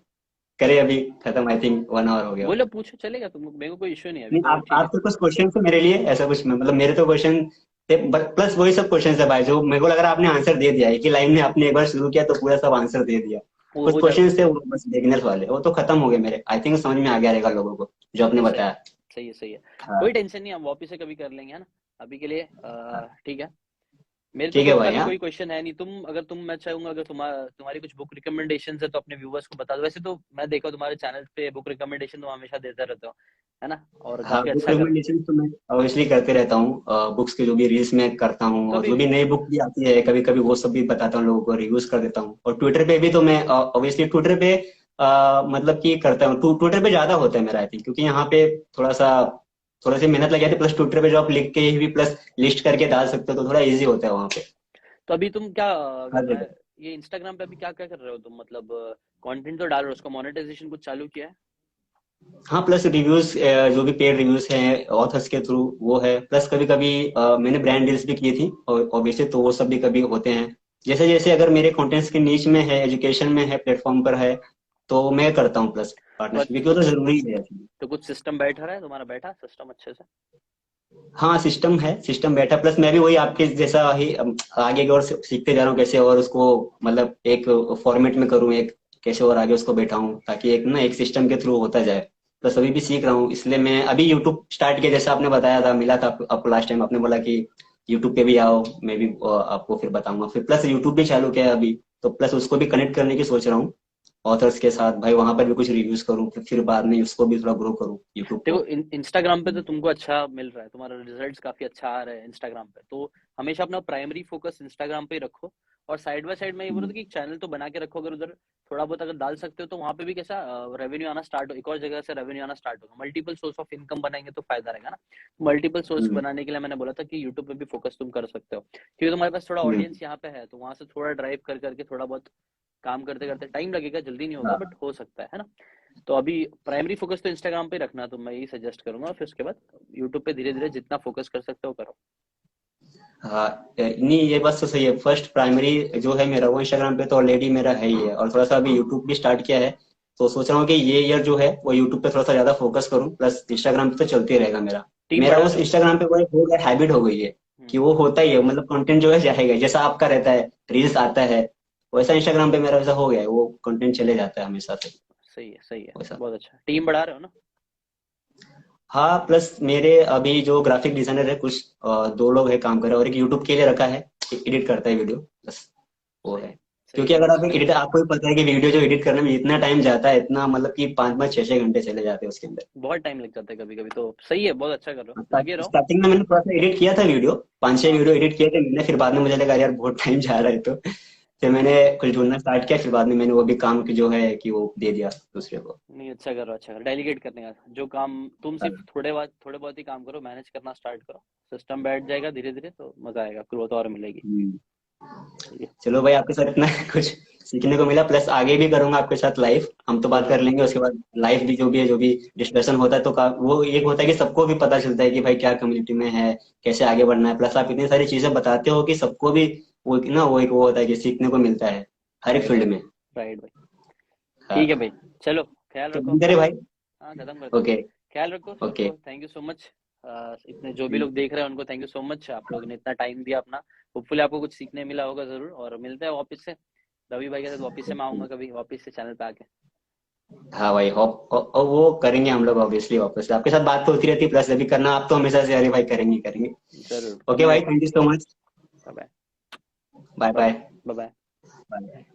करे अभी खत्म, आई थिंक 1 आवर हो गया। बोलो पूछो चलेगा, तुम मेरे को कोई इश्यू नहीं है अभी नहीं, तो, ठीक है। आपके कुछ क्वेश्चन थे मेरे लिए ऐसा कुछ मतलब मेरे तो क्वेश्चन थे, प्लस वही सब क्वेश्चन है भाई जो मेरे को लग रहा है आपने आंसर दे दिया है कि लाइन में आपने एक बार शुरू किया तो पूरा सब आंसर दे दिया। वो कुछ हो जा क्वेश्चन थे वो बस बिगिनर्स वाले, वो तो खत्म हो गए मेरे, आई थिंक समझ में आ गया रहेगा लोगों को जो आपने सही बताया। सही है, सही है। हाँ। कोई टेंशन नहीं, हम वापिस से कभी कर लेंगे, है ना। अभी के लिए ठीक है। मेरे तो ठीक है खुद का भाई। भी हाँ। कोई क्वेश्चन है नहीं, मैं चाहूंगा अगर तुम्हारी कुछ बुक रिकमेंडेशन है तो अपने व्यूवर्स को बता दो, वैसे तो मैं देखा तुम्हारे चैनल पे बुक रिकमेंडेशन तुम हमेशा देते रहते हो, है ना, और हाँ, काफी बुक अच्छा कर रहे हो। रिकमेंडेशन तो मैं ऑब्वियसली करते रहता हूँ, बुक्स के जो भी रील्स मैं करता हूँ तो और अभी जो भी नई बुक भी आती है कभी कभी वो सब भी बताता हूँ लोगों को, रिव्यूज कर देता हूँ। और ट्विटर पे भी तो मैं ऑब्वियसली ट्विटर पे मतलब कि करता हूँ। ट्विटर पे ज्यादा होता है मेरा आई थिंक, क्योंकि यहाँ पे थोड़ा सा थोड़ा सी मेहनत लग जाती है, प्लस ट्विटर पे जो आप लिख के ही भी प्लस लिस्ट करके डाल सकते हो तो थोड़ा इजी होता है वहाँ पे। तो अभी तुम क्या कर हर रहा जगह। है, ये इंस्टाग्राम पे अभी क्या क्या कर रहे हो तुम, मतलब कंटेंट तो डाल रहे हो, उसका मोनेटाइजेशन कुछ चालू किया है? हाँ, प्लस रिव्यूज जो भी पेड रिव्यूज हैं ऑथर्स के थ्रू वो है, प्लस कभी कभी मैंने ब्रांड डील्स भी की थी और ऑब्वियसली तो वो सब भी कभी होते हैं। जैसे जैसे अगर मेरे कंटेंट्स के नीच में है, एजुकेशन में है, प्लेटफॉर्म पर है, तो मैं करता हूँ प्लस तो पार्टनरशिप, क्योंकि वो तो जरूरी है actually। तो कुछ सिस्टम बैठ रहा है तुम्हारा, बैठा सिस्टम अच्छे से? हाँ, सिस्टम है, सिस्टम बैठा, प्लस मैं भी वही आपके जैसा ही आगे की ओर सीखते जा रहा हूँ कैसे और उसको मतलब एक फॉर्मेट में करूँ, एक कैसे और आगे उसको बैठाऊं ताकि एक ना एक सिस्टम के थ्रू होता जाए। प्लस अभी भी सीख रहा हूँ, इसलिए मैं अभी यूट्यूब स्टार्ट किया, जैसा आपने बताया था, मिला था आपको लास्ट टाइम, आपने बोला कि यूट्यूब पे भी आओ, मैं भी आपको फिर बताऊंगा। फिर प्लस यूट्यूब भी चालू किया है अभी, तो प्लस उसको भी कनेक्ट करने की सोच रहा हूँ ऑथर्स के साथ, भाई वहां पर भी कुछ रिव्यूज करूँ, फिर बाद में उसको भी थोड़ा ग्रो करूँ यूट्यूब देखो को। इंस्टाग्राम पे तो तुमको अच्छा मिल रहा है, तुम्हारा रिजल्ट्स काफी अच्छा आ रहा है इंस्टाग्राम पे, तो हमेशा अपना प्राइमरी फोकस इंस्टाग्राम पे ही रखो। और साइड बाय साइड मैं ये बोल रहा था कि एक चैनल तो बना के रखो, अगर उधर थोड़ा बहुत अगर डाल सकते हो तो वहां पे भी कैसा रेवेन्यू आना स्टार्ट हो, एक और जगह से रेवेन्यू आना स्टार्ट होगा, मल्टीपल सोर्स ऑफ इनकम बनाएंगे तो फायदा रहेगा ना। मल्टीपल सोर्स हम्म। बनाने के लिए मैंने बोला था कि यूट्यूब पे भी फोकस तुम कर सकते हो, क्योंकि तुम्हारे पास थोड़ा हम्म। ऑडियंस यहाँ पे है, तो वहां से थोड़ा ड्राइव कर करके थोड़ा बहुत काम करते करते, टाइम लगेगा, जल्दी नहीं होगा हाँ। बट हो सकता है ना। तो अभी प्राइमरी फोकस तो इंस्टाग्राम पे रखना, तो मैं यही सजेस्ट करूंगा, फिर उसके बाद यूट्यूब पे धीरे धीरे जितना फोकस कर सकते हो करो। हाँ, नहीं ये बात तो सही है, फर्स्ट प्राइमरी जो है मेरा वो इंस्टाग्राम पे तो ऑलरेडी मेरा है ही है, और थोड़ा सा अभी यूट्यूब भी स्टार्ट किया है, तो सोच रहा हूँ कि ये ईयर जो है वो यूट्यूब पे थोड़ा सा ज्यादा फोकस करूँ, प्लस इंस्टाग्राम पे तो चलते ही रहेगा मेरा। टीम मेरा बढ़ा उस रहे हो? इंस्टाग्राम पे वो एक हो गया, हैबिट हो गई है कि हम्म। वो होता ही है, मतलब कंटेंट जो है जाएगा, जैसा आपका रहता है रील्स आता है वैसा इंस्टाग्राम पे मेरा वैसा हो गया है, वो कंटेंट चले जाता है हमेशा से सही है, सही है, वैसा। बहुत अच्छा। टीम बढ़ा रहे हो ना? हाँ, प्लस मेरे अभी जो ग्राफिक डिजाइनर है कुछ दो लोग हैं काम कर रहे हैं, और एक यूट्यूब के लिए रखा है, एडिट करता है वीडियो, बस वो सही है। है, सही है, क्योंकि अगर नाइस। आप एक एडिटर, आपको भी पता है कि वीडियो जो एडिट करने में इतना टाइम जाता है, इतना मतलब कि 5 5 6 6 घंटे चले जाते हैं उसके अंदर। बहुत टाइम लग जाता है कभी कभी, तो सही है, बहुत अच्छा कर रहे हो, लगे रहो। स्टार्टिंग में मैंने थोड़ा सा एडिट किया था वीडियो, 5 6 हाँ। वीडियो एडिट किए थे मैंने, फिर बाद में मुझे लगा यार बहुत टाइम जा रहा है, तो फिर मैंने कुछ ढूंढना स्टार्ट किया, फिर बाद में मैंने वो भी काम की जो है कि वो दे दिया दूसरे को। नहीं, अच्छा कर रहे हो, अच्छा कर, डेलीगेट करने का जो काम, तुम सिर्फ थोड़े बहुत ही काम करो, मैनेज करना स्टार्ट करो, सिस्टम बैठ जाएगा धीरे धीरे, तो मजा आएगा, ग्रोथ और मिलेगी। हम्म। सही है। चलो भाई, आपके साथ इतना कुछ सीखने को मिला, प्लस आगे भी करूंगा आपके साथ लाइव, हम तो बात जरूर। कर लेंगे उसके बाद लाइव भी जो भी है, जो भी डिस्कशन होता है तो वो एक होता है कि सबको भी पता चलता है कि भाई क्या कम्युनिटी में है, कैसे आगे बढ़ना है, प्लस आप इतनी सारी चीजें बताते हो कि सबको भी वो ना वो एक वो होता है कि सीखने को मिलता है हर एक राइट फील्ड राइट। में। राइट भाई। ठीक है हाँ। भाई, चलो, ख्याल तो रखो बंद अपना। करे भाई। हाँ, खत्म करते हैं। ओके। ख्याल रखो ओके। सबको, थैंक यू सो मच। इतने जो भी लोग देख रहे हैं उनको थैंक यू सो मच, आप लोगों ने इतना टाइम दिया अपना। होपफुली आपको कुछ सीखने मिला होगा जरूर, और मिलते हैं वापस से, रवि भाई के साथ वापस से मैं आऊंगा कभी वापस से चैनल पे आके। हाँ भाई, होप वो करेंगे हम लोग ऑब्वियसली, वापस से आपके साथ बात तो होती रहती है, प्लस अभी करना आप तो हमेशा से, अरे भाई करेंगे करेंगे। जरूर ओके भाई, community. Thank you so much. Bye bye bye. Bye. Bye bye. Bye.